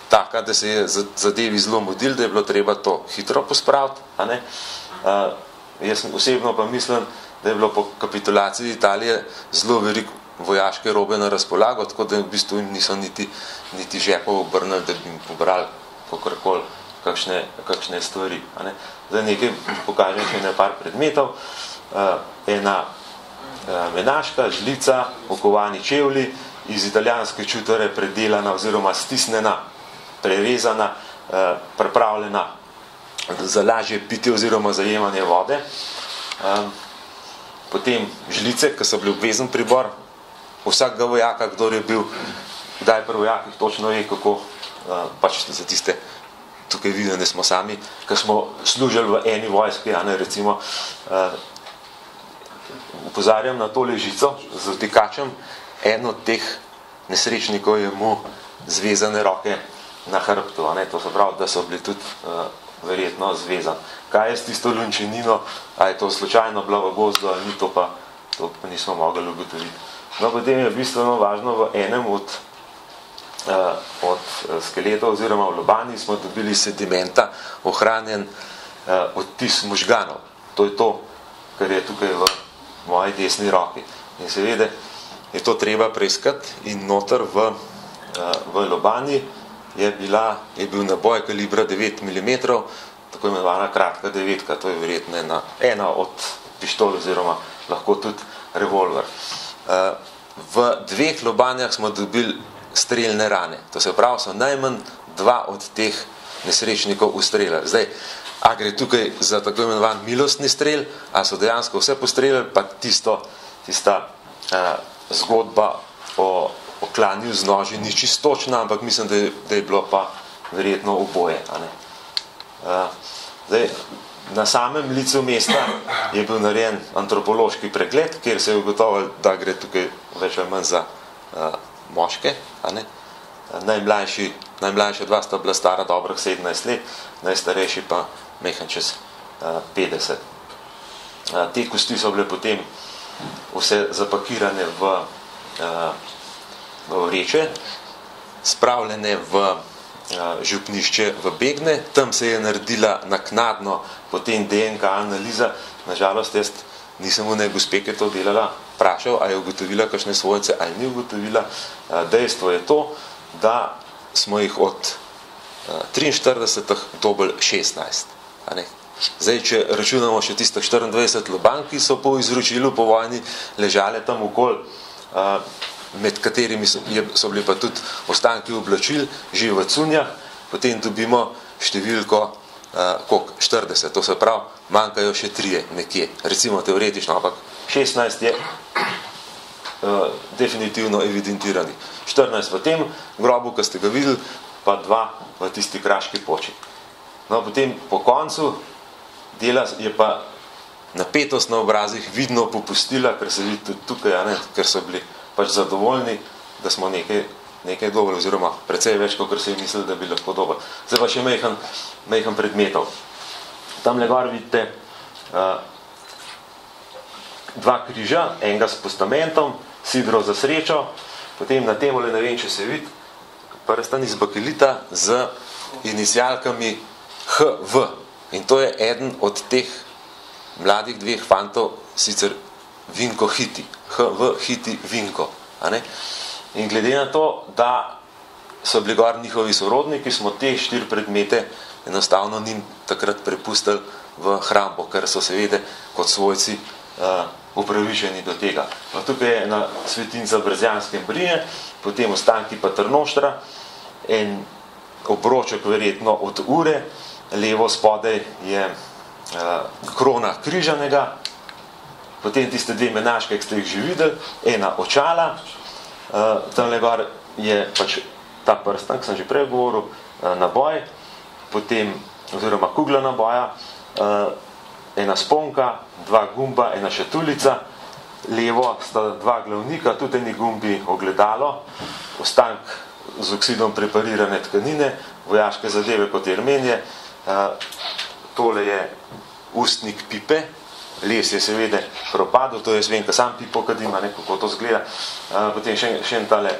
taka, da se je zadevi zelo mudil, da je bilo treba to hitro pospraviti, a ne? Jaz osebno pa mislim, da je bilo po kapitulaciji Italije zelo veliko vojaške robe na razpolago, tako da v bistvu niso niti žepov obrnili, da bi jim pobrali kakorkoli kakšne stvari. Zdaj nekaj pokažem še nekaj predmetov. Ena menaška, žlica, okovani čevlji, iz italijanske čutare predelana oziroma stisnjena, prerezana, pripravljena za lažje pitje oziroma zajemanje vode. Potem žlice, ki so bili obvezen pribor vsakega vojaka, kdor je bil kdaj pri vojakih, točno ve, kako pač za tiste tukaj videni smo sami, ko smo služili v eni vojski, recimo, upozarjam na to ležico z vtikačem, en od teh nesrečnikov je mu zvezane roke na hrbtu, to se pravi, da so bili tudi verjetno zvezani. Kaj je s tisto lunčenino, a je to slučajno bila v gozdu ali ni, to pa nismo mogli ugotoviti. No, potem je bistveno važno, v enem od skeletov oziroma v lobani smo dobili sedimenta ohranjen odtis možganov. To je to, kar je tukaj v moji desni roki. In seveda je to treba preiskati in noter v lobani je bil naboj kalibra 9 mm, tako imenovana kratka devetka, to je verjetno ena od pištol oziroma lahko tudi revolver. V 2 lobanjah smo dobili strelne rane. To se pravi, so najmanj 2 od teh nesrečnikov ustrelili. Zdaj, a gre tukaj za tako imenovan milostni strel, a so dejansko vse postreljali, pa tista zgodba o klanju z noži ni čisto točna, ampak mislim, da je bilo pa verjetno oboje. Zdaj, na samem licu mesta je bil narejen antropološki pregled, kjer se je ugotovilo, da gre tukaj več ali manj za moške. Najmlajša 2 sta bila stara dobrih 17 let, najstarejši pa mehen čez 50. Te kosti so bile potem vse zapakirane v vreče, spravljene v župnišče v Begne, tam se je naredila naknadno potem DNK analiza. Nažalost, jaz nisem v ne gospe, ki je to delala, vprašal, a je ugotovila kakšne svojce, ali ni ugotovila. Dejstvo je to, da smo jih od 43 dobili 16. Zdaj, če računamo še tistih 24 lobanj, ki so po izročilu po vojni ležale tam okoli, med katerimi so bili pa tudi ostanki oblačil, že v cunjah, potem dobimo številko 40, to se pravi, manjkajo še 3 nekje, recimo teoretično, ampak 16 je definitivno evidentirani. 14 v tem grobu, ki ste ga videli, pa 2 v tisti kraški poči. No, potem po koncu dela je pa napetost na obrazih vidno popustila, ker se vidi tudi tukaj, ker so bili pač zadovoljni, da smo nekaj dobili, oziroma precej več, kot se je mislili, da bi lahko dobili. Zdaj pa še mejhen predmetov. Tamle gor vidite 2 križa, enega s postamentom, sidro za srečo, potem na temole, ne vem, če se vidi, prstan iz bakelita z inicialkami HV. In to je eden od teh mladih 2 fantov, sicer Vinko Hiti. HV Hiti Vinko. In glede na to, da so bili gor njihovi sorodniki, smo te 4 predmete enostavno njim takrat prepustili v hrambo, ker so seveda kot svojci upravičeni do tega. No, tukaj je ena svetinca Brezjanske brine, potem ostanki Paternoštra, en obroček verjetno od ure, levo spodaj je krona križanega, potem tiste 2 menaške, ki ste jih že videli, ena očala, tamle gor je pač ta prstan, ki sem že prej govoril, naboj, potem, oziroma kugla naboja, ena sponka, 2 gumba, ena šatulica, levo sta 2 glavnika, tudi eni gumbi ogledalo, ostank z oksidom preparirane tkanine, vojaške zadeve kot jermenje, tole je ustnik pipe, les je seveda propadel, to jaz vem, ko sam pipo kadim, kako to zgleda, potem še en tale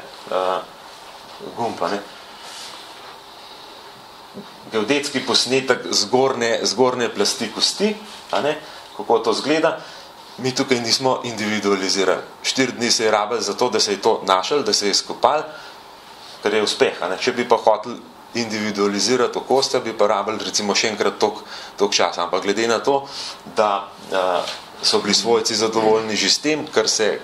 gumba, geodetski posnetek zgornje plasti kosti, kako to zgleda. Mi tukaj nismo individualizirali. 4 dni se je rabili za to, da se je to našel, da se je skopal, kar je uspeh. Če bi pa hotel individualizirati okostja, bi pa rabili recimo še enkrat toliko časa. Ampak glede na to, da so bili svojci zadovoljni že s tem, kar se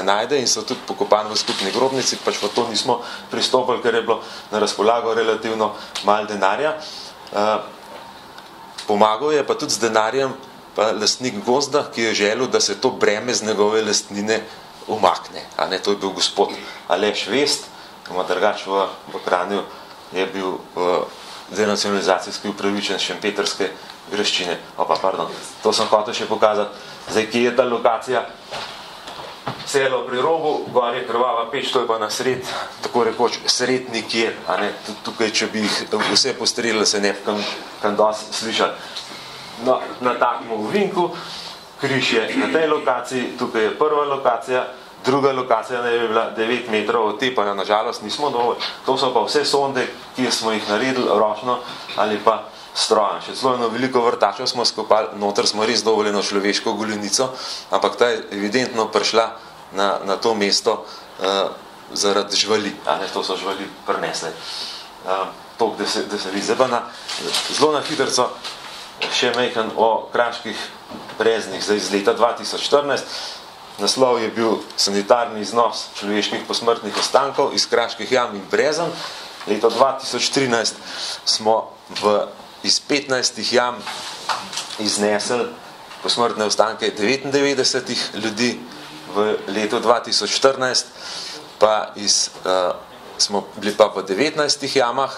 najde in so tudi pokopani v skupni grobnici, pač pa to nismo pristopili, ker je bilo na razpolago relativno malo denarja. Pomagal je pa tudi z denarjem pa lastnik gozda, ki je želel, da se to breme z njegove lastnine umakne. To je bil gospod Aleš Vest, drugač v Kranju je bil denacionalizacijski upravičen šempetrske graščine. To sem hotel še pokazati. Zdaj, kje je ta lokacija? Selo pri robu, gor je krvava peč, to je pa na sred, tako rekoč, sred nikjer. Tukaj, če bi jih vse postrelili, se ne bi kam dosti slišali. No, na takem ovinku, križ je na tej lokaciji, tukaj je prva lokacija, druga lokacija je bila 9 metrov od te, pa na žalost nismo dovolj. To so pa vse sonde, ki smo jih naredili ročno ali pa strojem. Še celo eno veliko vrtačev smo skopali, noter smo res dovoljeno človeško golenico, ampak ta je evidentno prišla na to mesto zaradi živali. To so živali prinesle. Toliko, da se vi zebana. Zelo na hitrco še majhen o kraških breznih za iz leta 2014. Naslov je bil Sanitarni iznos človeških posmrtnih ostankov iz kraških jam in brezen. Leto 2013 smo iz 15 jam iznesli posmrtne ostanke 99 ljudi, v letu 2014 pa smo bili pa v 19 jamah,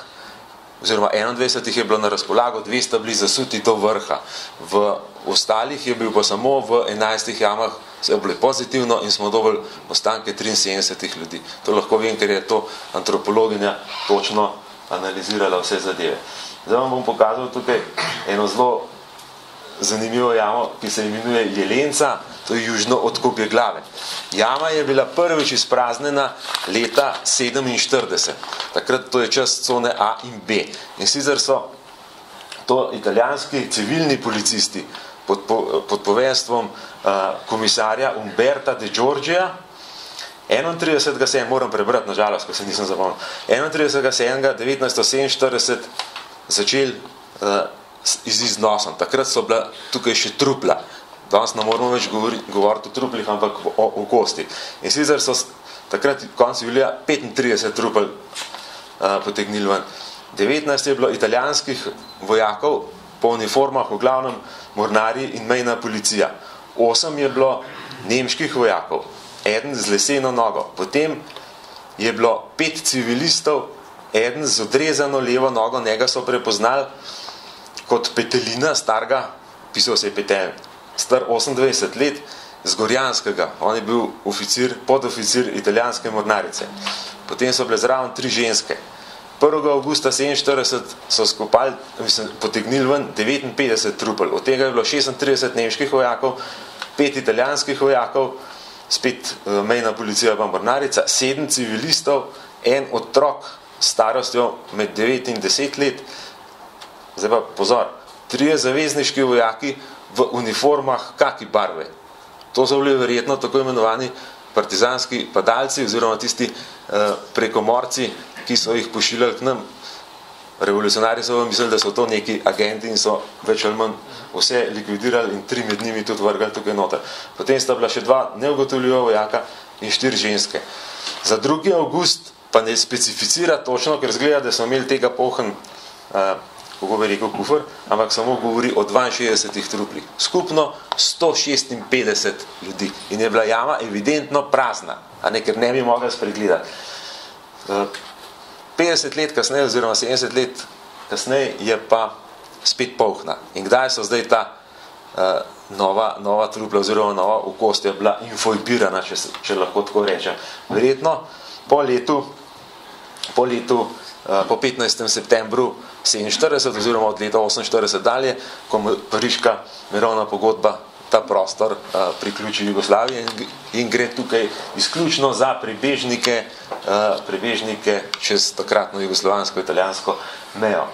oziroma 21 je bilo na razpolago, 200 bili zasuti do vrha. V ostalih je bil pa samo v 11 jamah vse bilo pozitivno in smo dobili ostanke 73 ljudi. To lahko vem, ker je to antropologinja točno analizirala vse zadeve. Zdaj vam bom pokazal tukaj eno zelo zanimivo jamo, ki se imenuje Jelenca, to je južno od Kobje glave. Jama je bila prvič izpraznjena leta 47. Takrat to je čas cone A in B. In sicer so to italijanski civilni policisti pod poveljstvom komisarja Umberta de Giorgia 31. moram prebrati, na žalost, ko se nisem zapomnil, 31.7.1947 začeli z iznosom. Takrat so bila tukaj še trupla. Danes ne moramo več govoriti o truplih, ampak o kosti. In sicer so takrat konec julija 35 trupel potegnili ven. 19 je bilo italijanskih vojakov po uniformah, v glavnem mornarji in mejna policija. 8 je bilo nemških vojakov, eden z leseno nogo. Potem je bilo 5 civilistov, eden z odrezano levo nogo, njega so prepoznali kot Petelina, starega, pisal se je Petelin, star 28 let, z Gorjanskega. On je bil podoficir italijanske mornarice. Potem so bile zraven 3 ženske. 1. augusta 47 so skopali, potegnili ven 59 trupel. Od tega je bilo 36 nemških vojakov, 5 italijanskih vojakov, spet mejna policija pa mornarica, 7 civilistov, en otrok s starostjo med 9 in 10 let. Zdaj pa pozor, 3 zavezniški vojaki v uniformah kaki barve. To so bili verjetno tako imenovani partizanski padalci oziroma tisti prekomorci, ki so jih pošiljali k nam. Revolucionarji so mislili, da so to neki agenti in so več ali manj vse likvidirali in 3 med njimi tudi vrgali tukaj noter. Potem sta bila še 2 neugotovljiva vojaka in 4 ženske. Za 2. august pa ne specificira točno, ker zgleda, da smo imeli tega polhen kako bi rekel kufr, ampak samo govori o 62 truplih. Skupno 156 ljudi. In je bila jama evidentno prazna, ker ne bi mogla spregledati. 50 let kasneje, oziroma 70 let kasneje, je pa spet polhna. In kdaj so zdaj ta nova trupla, oziroma nova okostja bila infoibirana, če lahko tako rečem. Verjetno po 15. septembru 47, oziroma od leta 48 dalje, ko pariška mirovna pogodba ta prostor priključi Jugoslavije in gre tukaj izključno za prebežnike čez takratno jugoslovansko-italijansko mejo.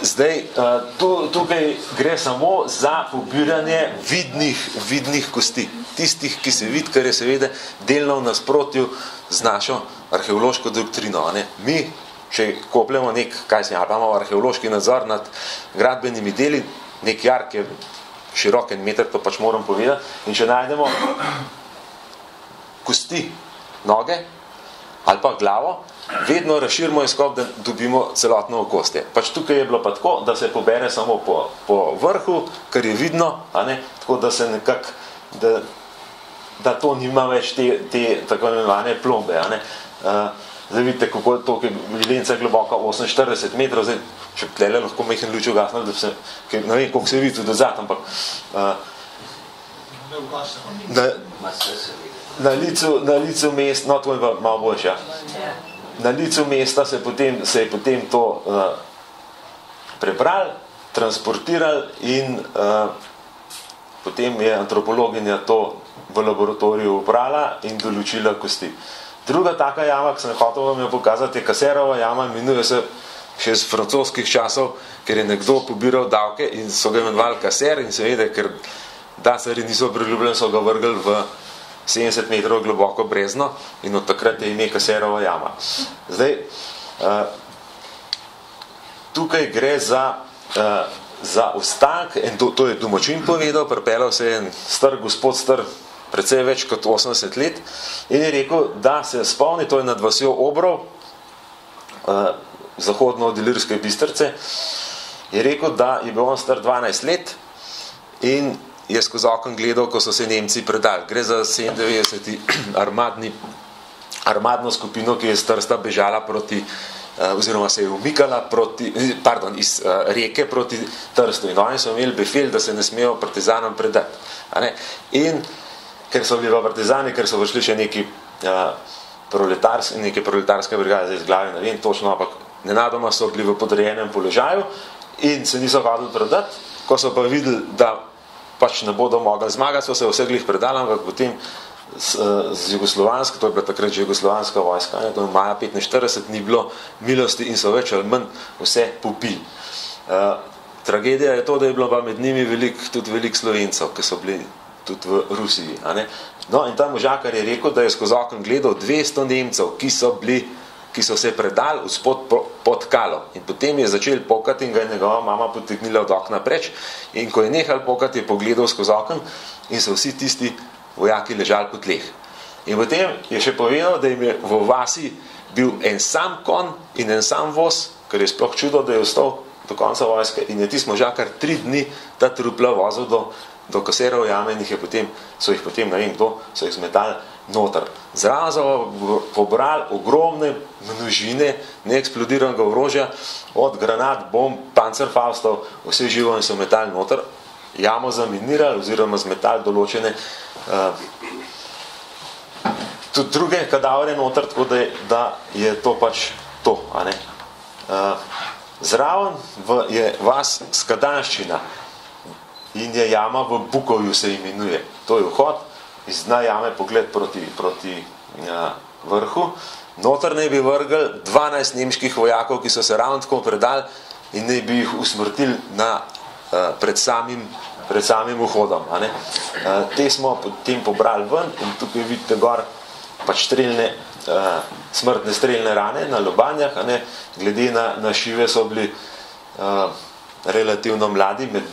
Zdaj, tukaj gre samo za pobiranje vidnih kosti. Tistih, ki se vidi, kar je seveda delno v nasprotju z našo arheološko doktrino. Mi, če kopljamo imamo arheološki nadzor nad gradbenimi deli, nek jark je širok 1 meter, to pač moram povedati, in če najdemo kosti noge ali pa glavo, vedno razširimo izkop, da dobimo celotno okostje. Pač tukaj je bilo pa tako, da se pobere samo po vrhu, kar je vidno, tako da se nekako, da to nima več te tako imenovane plombe. Zdaj vidite, kako je to, ki je Jelenca globoka 48 metrov, zdaj še tlele lahko mehen luč ugasnil, da se, ne vem, koliko se vidi tudi odzad, ampak na licu mesta, no to je malo boljše, ja. Na licu mesta se je potem to prebrali, transportirali in potem je antropologinja to v laboratoriju ubrala in določila kosti. Druga taka jama, ki sem hotel vam jo pokazati, je Kaserova jama, imenuje se še z francoskih časov, ker je nekdo pobiral davke in so ga imenovali Kaser in seveda, ker dasari niso priljubljeni, so ga vrgli v 70 metrov globoko brezno in od takrat je ime Kaserova jama. Zdaj, tukaj gre za ostank, in to je domačin povedal, pripeljal se je en star gospod, star precej več kot 80 let in je rekel, da se spomni, to je nad vasjo Obrov, zahodno od Ilirske Bistrice, je rekel, da je bil on star 12 let in je skozi okno gledal, ko so se Nemci predali. Gre za 97. armadno skupino, ki je s Trsta bežala proti, oziroma se je umikala iz reke proti Trstu. In oni so imeli befel, da se ne smejo partizanom predati. In ker so bili partizani, ker so vršli še neke proletarske brigade, zdaj z glavi, ne vem točno, ampak nenadoma so bili v podrejenem položaju in se niso hodili predati. Ko so pa videli, da pač ne bodo mogli zmagati, so se vse glih predali, ampak potem z jugoslovansko, to je bila takrat jugoslovanska vojska, to je maja 45, ni bilo milosti in so več ali manj vse pobili. Tragedija je to, da je bilo pa med njimi tudi veliko Slovencev, ki so bili tudi v Rusiji. No, in ta možakar je rekel, da je skozi okno gledal 200 Nemcev, ki so se predali vzpod pod kalo. In potem je začel pokati in ga je njegova mama potegnila od okna preč. In ko je nehal pokati, je pogledal skozi okno in so vsi tisti vojaki ležali po tleh. In potem je še povedal, da jim je v vasi bil en sam kon in en sam voz, ker je sploh čudo, da je ostal do konca vojske in je tisti možakar 3 dni ta trupla vozil do Kaserove jame in so jih potem, ne vem kdo, so jih zmetali noter. Zraven so pobrali ogromne množine neeksplodiranega orožja, od granat, bomb, pancerfaustov, vse živo in so metali noter, jamo zaminirali oziroma zmetali določene tudi druge kadavre noter, tako da je to pač to. Zraven je vas Skadanščina in je jama v Bukovju se imenuje. To je vhod, iz dna jame pogled proti vrhu. Noter naj bi vrgli 12 nemških vojakov, ki so se ravno tako predali in naj bi jih usmrtili pred samim vhodom. Te smo potem pobrali ven in tukaj vidite gor pač smrtne streljne rane na lobanjah. Glede na šive so bili relativno mladi, med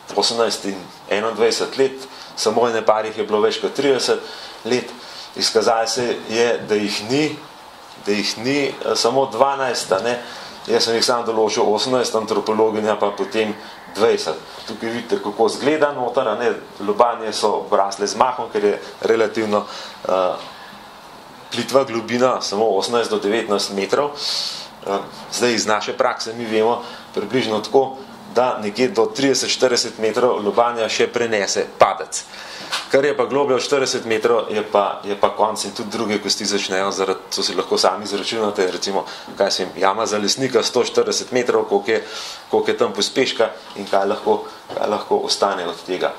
18 in 21 let, samo ene parih je bilo več kot 30 let. Izkazalo se je, da jih ni samo 12, jaz sem jih sam določil 18, antropologinja pa potem 20. Tukaj vidite, kako zgleda noter, lobanje so obrasle z mahom, ker je relativno plitva globina, samo 18 do 19 metrov. Zdaj iz naše prakse mi vemo približno tako, da nekje do 30-40 metrov lobanja še prenese padec. Kar je pa globlje od 40 metrov, je pa konc in tudi druge kosti začnejo, to si lahko sami izračunate, recimo, jama za lesnika 140 metrov, koliko je tam pospeška in kaj lahko ostane od tega.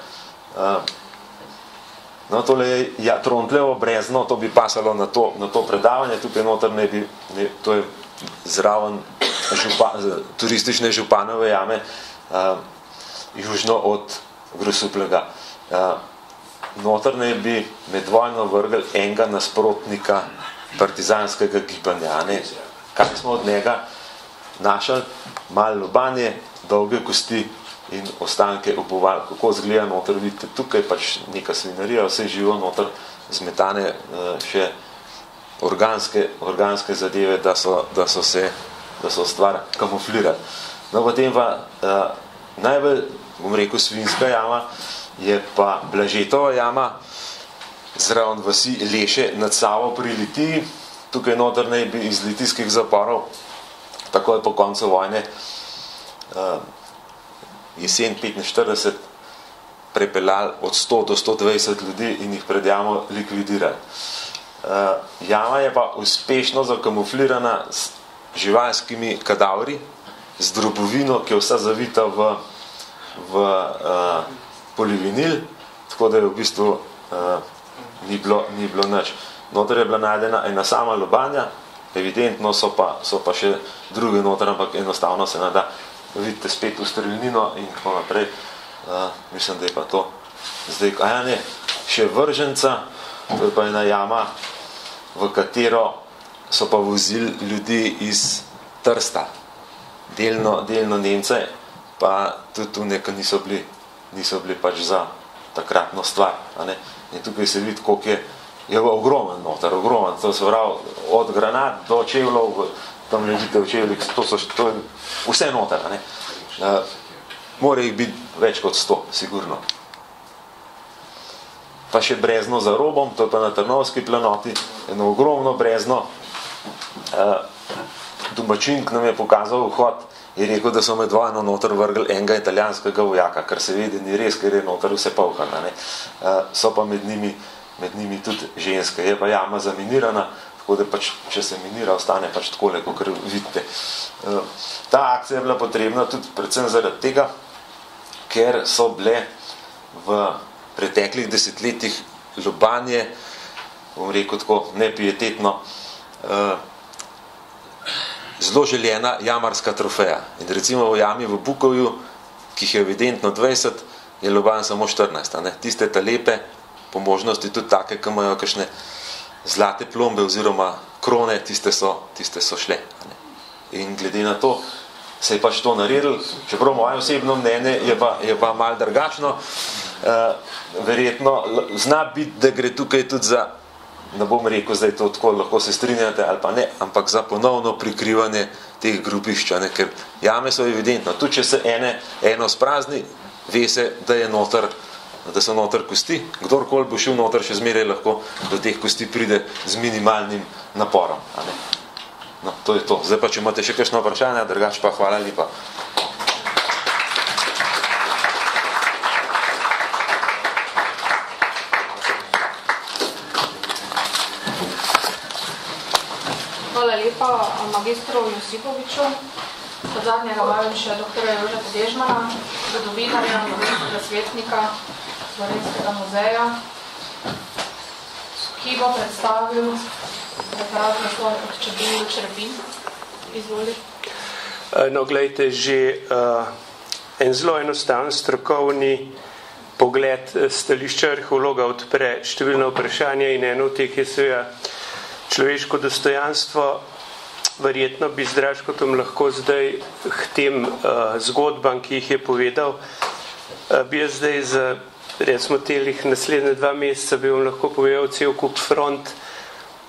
No, tole je Trontljevo brezno, to bi pasalo na to predavanje, tukaj noter to je zraven turistične Županove jame, južno od Grosuplega. Noter naj bi med vojno vrgli enega nasprotnika partizanskega gibanja. Kaj smo od njega našli? Malo lobanje, dolge kosti in ostanke obuval. Kako zgleda noter, vidite tukaj pač neka svinarija, vse živo noter zmetane še organske zadeve, da so stvar kamuflirali. No, potem pa najbolj, bom rekel, svinska jama je pa Blažetova jama, zraven vasi Leše nad Savo pri Litiji. tukaj noter naj bi iz litijskih zaporov, takoj po koncu vojne, jesen 45, prepeljali od 100 do 120 ljudi in jih pred jamo likvidirali. Jama je pa uspešno zakamuflirana s živalskimi kadavri, z drobovino, ki je vsa zavita v polivinil, tako da je v bistvu ni bilo nič. Noter je bila najdena ena sama lobanja, evidentno so pa še druge noter, ampak enostavno se nada, vidite spet v strelnino in tako naprej. Mislim, da je pa to zdaj, še Vrženca, to je pa ena jama, v katero so pa vozili ljudi iz Trsta, delno Nemce, pa tudi tu nekaj niso bili pač za takratno stvar. In tukaj se vidi, koliko je ogromen noter, ogromen, to se pravi, od granat do čevlov, tam vidite v čevlih, to je vse noter. Mora jih biti več kot 100, sigurno. Pa še brezno za robom, to je pa na Trnovski planoti, eno ogromno brezno. Domačin, ki nam je pokazal vhod, je rekel, da so med vojno noter vrgli enega italijanskega vojaka, kar se vidi ni res, ker je noter vse polkan. So pa med njimi tudi ženske. Je pa jama zaminirana, tako da pač, če se minira, ostane pač takole, kot vidite. Ta akcija je bila potrebna tudi predvsem zaradi tega, ker so bile v preteklih desetletjih Ljubanje, bom rekel tako nepietetno, zelo željena jamarska trofeja. In recimo v jami v Bukovju, ki jih je evidentno 20, je Ljuban samo 14. Tiste ta lepe, po možnosti tudi take, ki imajo kakšne zlate plombe oziroma krone, tiste so šle. In glede na to, se je pač to naredil, čeprav moje osebno mnenje je pa malo drugačno. Verjetno zna biti, da gre tukaj tudi za, ne bom rekel, zdaj to tako, lahko se strinjate ali pa ne, ampak za ponovno prikrivanje teh grupišča, ker jame so evidentno. Tudi če se eno sprazni, ve se, da so noter kosti. Kdorkoli bo šel noter, še zmeraj lahko do teh kosti pride z minimalnim naporom. No, to je to. Zdaj pa, če imate še kakšno vprašanje, drugače pa hvala lepa.
Hvala lepa magistru Josipoviču. Od zadnjega vabim še doktora Jožeta Dežmana, zgodovinarja, mladinskega svetnika Slovenskega muzeja, ki bo predstavil referat naslov kot Čebin Črepin. Izvoli.
No, glejte, že en zelo enostaven strokovni pogled stališča arheologa odpre številna vprašanja in eno od teh je seveda človeško dostojanstvo. Verjetno bi z Draškotom lahko zdaj k tem zgodbam, ki jih je povedal, bi jaz zdaj za recimo telih naslednje 2 meseca bi vam lahko povedal cel kup front,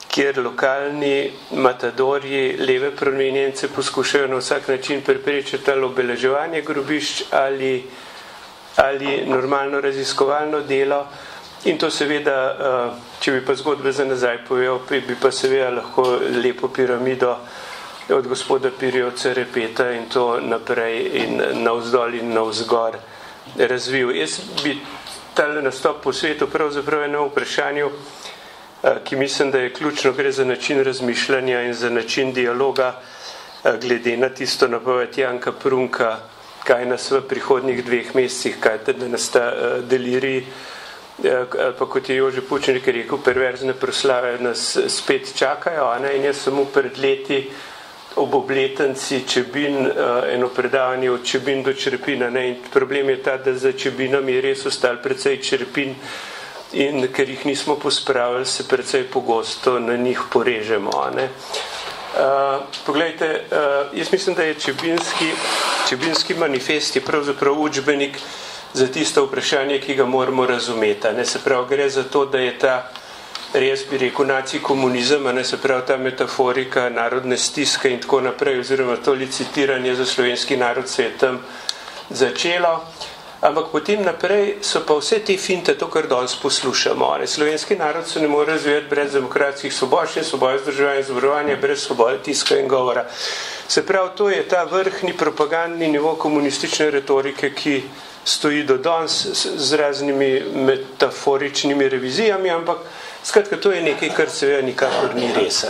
kjer lokalni matadorji, leve prominence poskušajo na vsak način preprečiti ali obeleževanje grobišč ali normalno raziskovalno delo. In to seveda, če bi pa zgodbe za nazaj povedal, bi pa seveda lahko lepo piramido od gospoda Pirjevca Repeta in to naprej in navzdol in navzgor razvil. Jaz bi tale nastop po svetu pravzaprav eno vprašanju, ki mislim, da je ključno, gre za način razmišljanja in za način dialoga, glede na tisto napoved Janka Prunka, kaj nas v prihodnjih 2 mesecih, kaj da nas ta delirij, pa kot je Jože Pučnik rekel, perverzne proslave nas spet čakajo, in jaz samo pred leti ob obletnici Čebin, eno predavanje od Čebin do Črepina, in problem je ta, da za Čebinami je res ostali precej Črepin in ker jih nismo pospravili, se precej pogosto na njih porežemo. Poglejte, jaz mislim, da je Čebinski manifest je pravzaprav učbenik za tisto vprašanje, ki ga moramo razumeti. Se pravi, gre za to, da je ta, res bi rekel, naci komunizem, se pravi ta metaforika narodne stiske in tako naprej, oziroma to licitiranje za slovenski narod se je tam začelo. Ampak potem naprej so pa vse te finte, to, kar danes poslušamo. Slovenski narod se ne more razvijati brez demokratskih svoboščin, svobode združevanja in zborovanja, brez svobode tiska in govora. Se pravi, to je ta vrhni propagandni nivo komunistične retorike, ki stoji do danes z raznimi metaforičnimi revizijami, ampak skratka, to je nekaj, kar seveda nikakor ni res.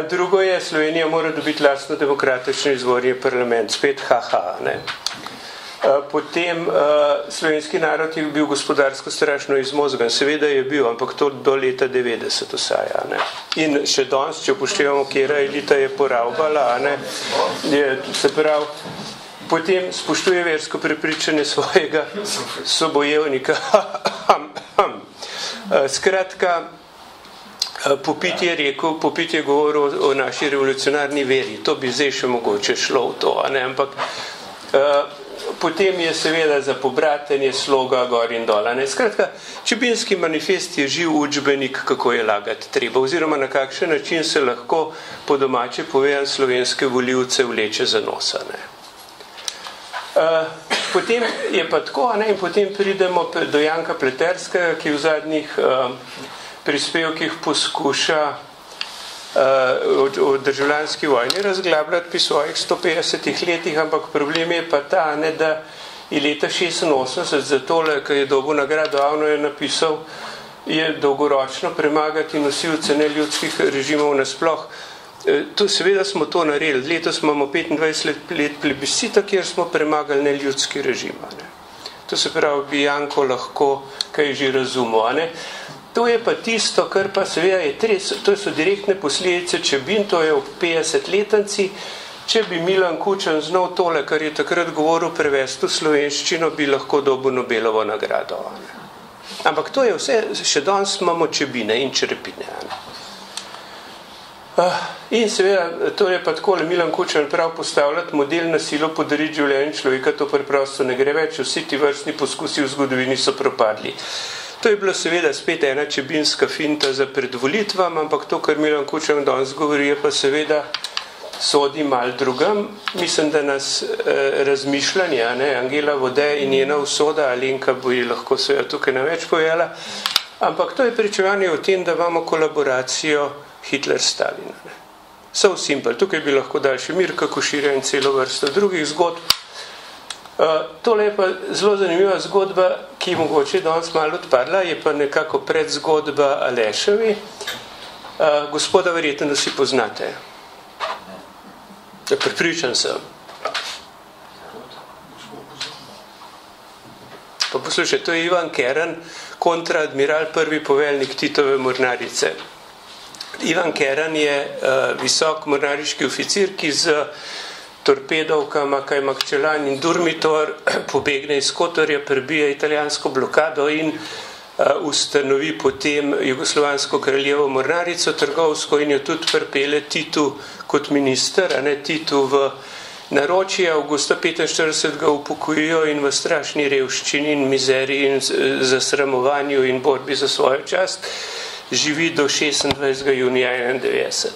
Drugo je, Slovenija mora dobiti lastno demokratično izvorje parlament, spet haha. Potem slovenski narod je bil gospodarsko strašno izmozgan, seveda je bil, ampak to do leta 90 vsaja. In še danes, če upoštevamo, kjera elita je poravbala, se pravi, potem spoštuje versko prepričanje svojega sobojevnika. Skratka, Popit je rekel, Popit je govoril o naši revolucionarni veri, to bi zdaj še mogoče šlo v to, ampak potem je seveda za pobratenje sloga gor in dol. Skratka, Čebinski manifest je živ učbenik, kako je lagati treba, oziroma na kakšen način se lahko po domače povedan slovenske volivce vleče za nosa. Potem je pa tako, in potem pridemo do Janka Pleterskega, ki v zadnjih prispevkih poskuša o državljanski vojni razglabljati pri svojih 150 letih, ampak problem je pa ta, da je leta 86 za tole, ki je dobil nagrado Avno, je napisal, je dolgoročno premagati nosilce neljudskih režimov nasploh. Seveda smo to naredili. Letos imamo 25 let plebiscita, kjer smo premagali neljudski režim. To se pravi, bi Janko lahko kaj že razumel. To je pa tisto, kar pa seveda je, to so direktne posledice Čebin, to je ob 50-letnici. Če bi Milan Kučan znal tole, kar je takrat govoril, prevesti v slovenščino, bi lahko dobil Nobelovo nagrado. Ampak to je vse, še danes imamo Čebine in črepine. In seveda, to je pa takole, Milan Kučan prav postavljati model na silo podariti življenje človeka, to preprosto ne gre več, vsi ti vrstni poskusi v zgodovini so propadli. To je bilo seveda spet ena čebinska finta za predvolitvam, ampak to, kar Milan Kučan danes govori, je pa seveda sodi mal drugam. Mislim, da nas razmišljanje, Angela Vode in njena usoda, Alenka bo ji lahko seveda tukaj največ povedala, ampak to je pričevanje o tem, da imamo kolaboracijo Hitler-Stalin. So simple. Tukaj bi lahko dal še Mirka Koširja in celo vrsto drugih zgodb. Tole je pa zelo zanimiva zgodba, ki mogoče danes malo odpadla, je pa nekako predzgodba Aleševi. Gospoda verjetno, da si poznate. Pripričan sem. Pa poslušaj, to je Ivan Keren, kontraadmiral, prvi poveljnik Titove mornarice. Ivan Keren je visok mornariški oficir, ki z torpedovkama, Kajmakčelan in Durmitor pobegne iz Kotorja, prebije italijansko blokado in ustanovi potem Jugoslovansko kraljevo mornarico trgovsko in jo tudi pripelje Titu kot minister, Titu v naročje. Avgusta 45 ga upokojijo in v strašni revščini in mizeriji in zasramovanju in borbi za svojo čast živi do 26. junija 91.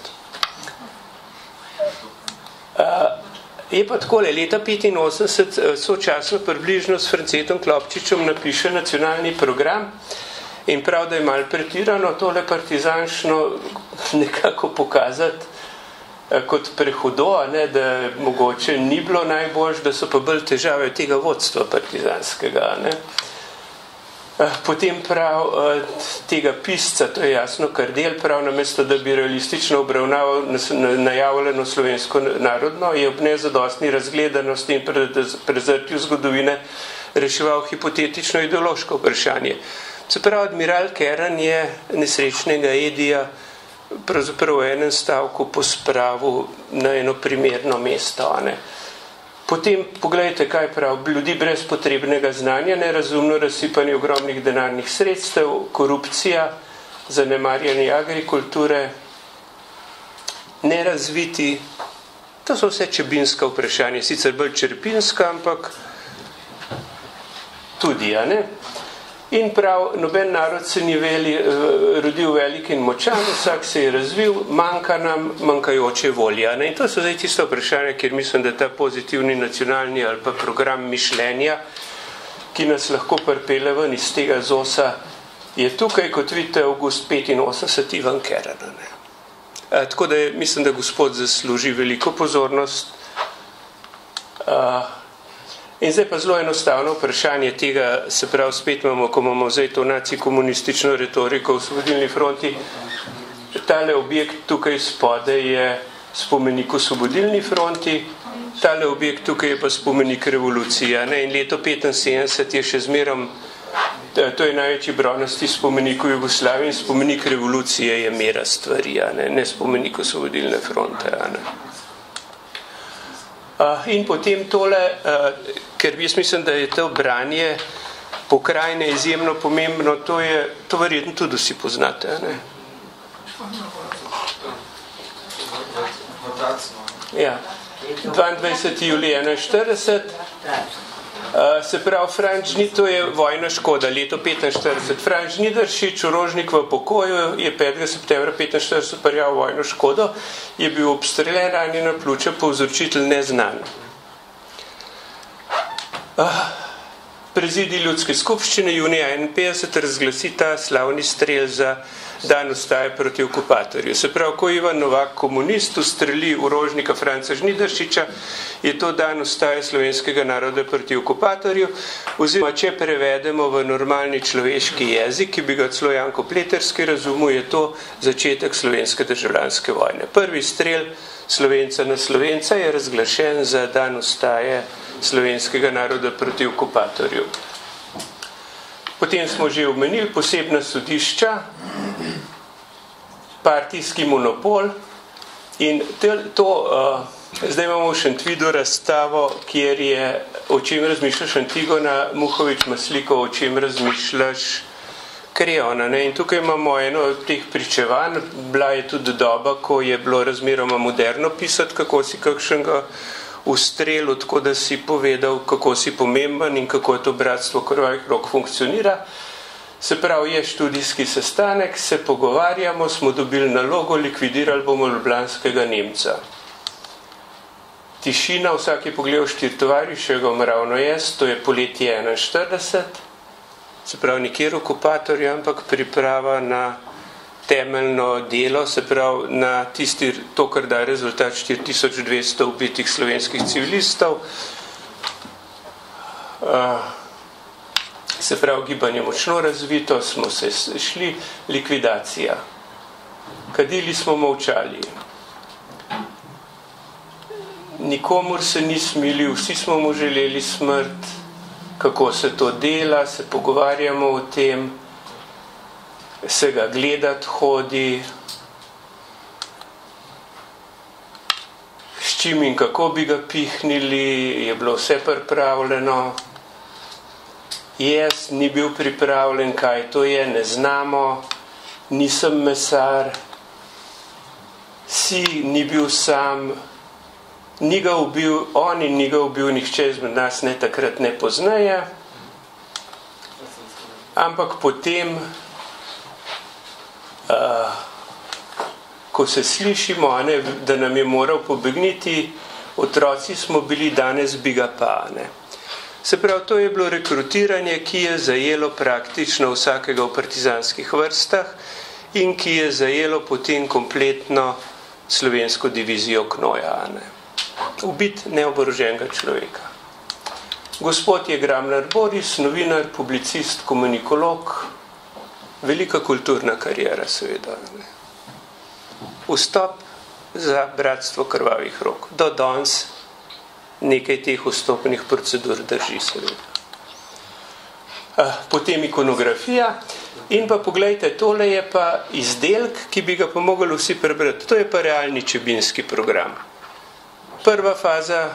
Je pa takole, leta 85 sočasno približno s Francetom Klopčičem napiše nacionalni program in prav, da je malo pretirano tole partizančno nekako pokazati kot prehudo, da mogoče ni bilo najbolj, da so pa bolj težave tega vodstva partizanskega. Potem prav tega pisca, to je jasno Kardel, prav namesto, da bi realistično obravnaval najavljeno slovensko narodno, je ob nezadostni razgledanosti in prezrtju zgodovine reševal hipotetično ideološko vprašanje. Se pravi, admiral Keren je nesrečnega Edija pravzaprav v enem stavku pospravil na eno primerno mesto. Potem pogledajte, kaj prav, ljudi brez potrebnega znanja, nerazumno razsipanje ogromnih denarnih sredstev, korupcija, zanemarjanje agrikulture, nerazviti, to so vse čebinska vprašanja, sicer bolj čerpinska, ampak tudi, In prav, noben narod se ni rodil velik in močan, vsak se je razvil, manjka nam manjkajoče volje. In to so zdaj tisto vprašanje, kjer mislim, da ta pozitivni nacionalni ali pa program mišljenja ki nas lahko pripelje ven iz tega zosa, je tukaj, kot vidite, avgust 85 Ivan Kerana. Tako da mislim, da gospod zasluži veliko pozornost. In zdaj pa zelo enostavno vprašanje tega, se pravi, spet imamo, ko imamo zdaj to nacikomunistično retoriko v Osvobodilni fronti, tale objekt tukaj spodaj je spomenik v Osvobodilni fronti, tale objekt tukaj je pa spomenik revolucije. In leto 75 je še zmerom, to je največji bronasti spomenik v Jugoslaviji in spomenik revolucije je mera stvari, ne spomenik Osvobodilne fronte. In potem tole, ker jaz mislim, da je to branje pokrajine izjemno pomembno, to verjetno tudi vsi poznate. Ja, 22. julij 41. Se pravi, to je vojna škoda, leto 45. Franč Žnidaršič, orožnik v pokoju, je 5. septembra 45 prijavil vojno škodo, je bil obstreljen, ranjen na pljuča, povzročitelj neznan. Prezidij ljudske skupščine junija 51 razglasi ta slavni strel za dan ustaje proti okupatorju. Se pravi, ko Ivan Novak, komunist, ustreli orožnika Franca Žnidaršiča, je to dan ustaje slovenskega naroda proti okupatorju, oziroma če prevedemo v normalni človeški jezik, ki bi ga celo Janko Pleterski razumel, je to začetek slovenske državljanske vojne. Prvi strel Slovenca na Slovenca je razglašen za dan ustaje slovenskega naroda proti okupatorju. Potem smo že omenili posebna sodišča, partijski monopol in zdaj imamo v Šentvidu razstavo, kjer je o čem razmišljaš Antigona, Muhovič Maslikov, o čem razmišljaš Kreona. In tukaj imamo eno od teh pričevanj, bila je tudi doba, ko je bilo razmeroma moderno pisati, kako si kakšnega ustrelil, tako da si povedal, kako si pomemben in kako je to bratstvo krvavih rok funkcionira. Se pravi, je študijski sestanek, se pogovarjamo, smo dobili nalogo, likvidirali bomo ljubljanskega Nemca. Tišina, vsak je pogledal Štirtovarji, še ga ravno jaz, to je poletje 41, se pravi, nikjer okupatorja, ampak priprava na temeljno delo, se pravi, na tisti, to, kar da rezultat 4200 ubitih slovenskih civilistov. Se pravi, gibanje močno razvito, smo se šli, likvidacija. Kadili smo molčali. Nikomur se ni smilil, vsi smo mu želeli smrt, kako se to dela, se pogovarjamo o tem, se ga gledat hodi, s čim in kako bi ga pihnili, je bilo vse pripravljeno. Jaz ni bil pripravljen, kaj to je, ne znamo, nisem mesar, si ni bil sam, ni ga ubil, on in ni ga ubil nihče izmed nas, ne takrat, ne pozneje. Ampak potem, ko se slišimo, da nam je moral pobegniti, otroci smo bili, danes bi ga pa. Se pravi, to je bilo rekrutiranje, ki je zajelo praktično vsakega v partizanskih vrstah in ki je zajelo potem kompletno slovensko divizijo Knoja. Ubit neoboroženega človeka. Gospod je Gramnar Boris, novinar, publicist, komunikolog, velika kulturna karijera, seveda. Vstop za bratstvo krvavih rok. Do danes nekaj teh vstopnih procedur drži, seveda. Potem ikonografija in pa poglejte, tole je pa izdelk, ki bi ga pa mogli vsi prebrati. To je pa realni čebinski program. Prva faza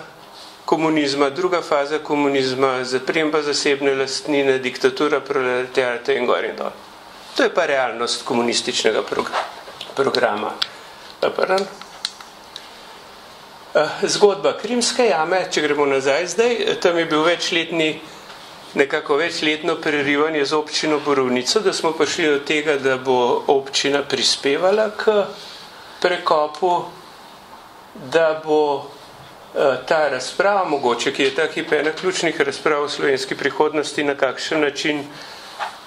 komunizma, druga faza komunizma, zapremba zasebne lastnine, diktatura proletariata in gor in dol. To je pa realnost komunističnega programa. Zgodba Krimske jame, če gremo nazaj zdaj, tam je bil nekako večletno prerivanje z občino Borovnico, da smo prišli do tega, da bo občina prispevala k prekopu, da bo ta razprava mogoče, ki je ta hip ena ključnih razprav v slovenski prihodnosti, na kakšen način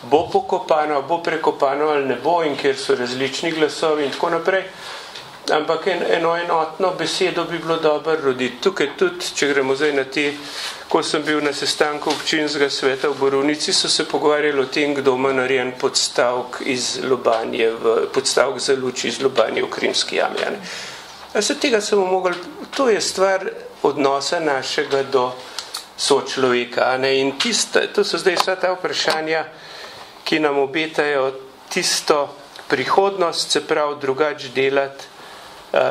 bo pokopano, bo prekopano ali ne bo in kjer so različni glasovi in tako naprej. Ampak eno enotno besedo bi bilo dobro roditi. Tukaj tudi, če gremo zdaj na te, ko sem bil na sestanku občinskega sveta v Borovnici, so se pogovarjali o tem, kdo ima narejen podstavk iz Lubanje, podstavk za luč iz Lubanje v Krimski jami. Se tega smo mogli, to je stvar odnosa našega do sočloveka. In to so zdaj vsa ta vprašanja, ki nam obetajo tisto prihodnost, se pravi drugač delati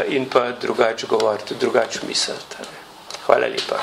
in pa drugač govoriti, drugač misliti. Hvala lepa.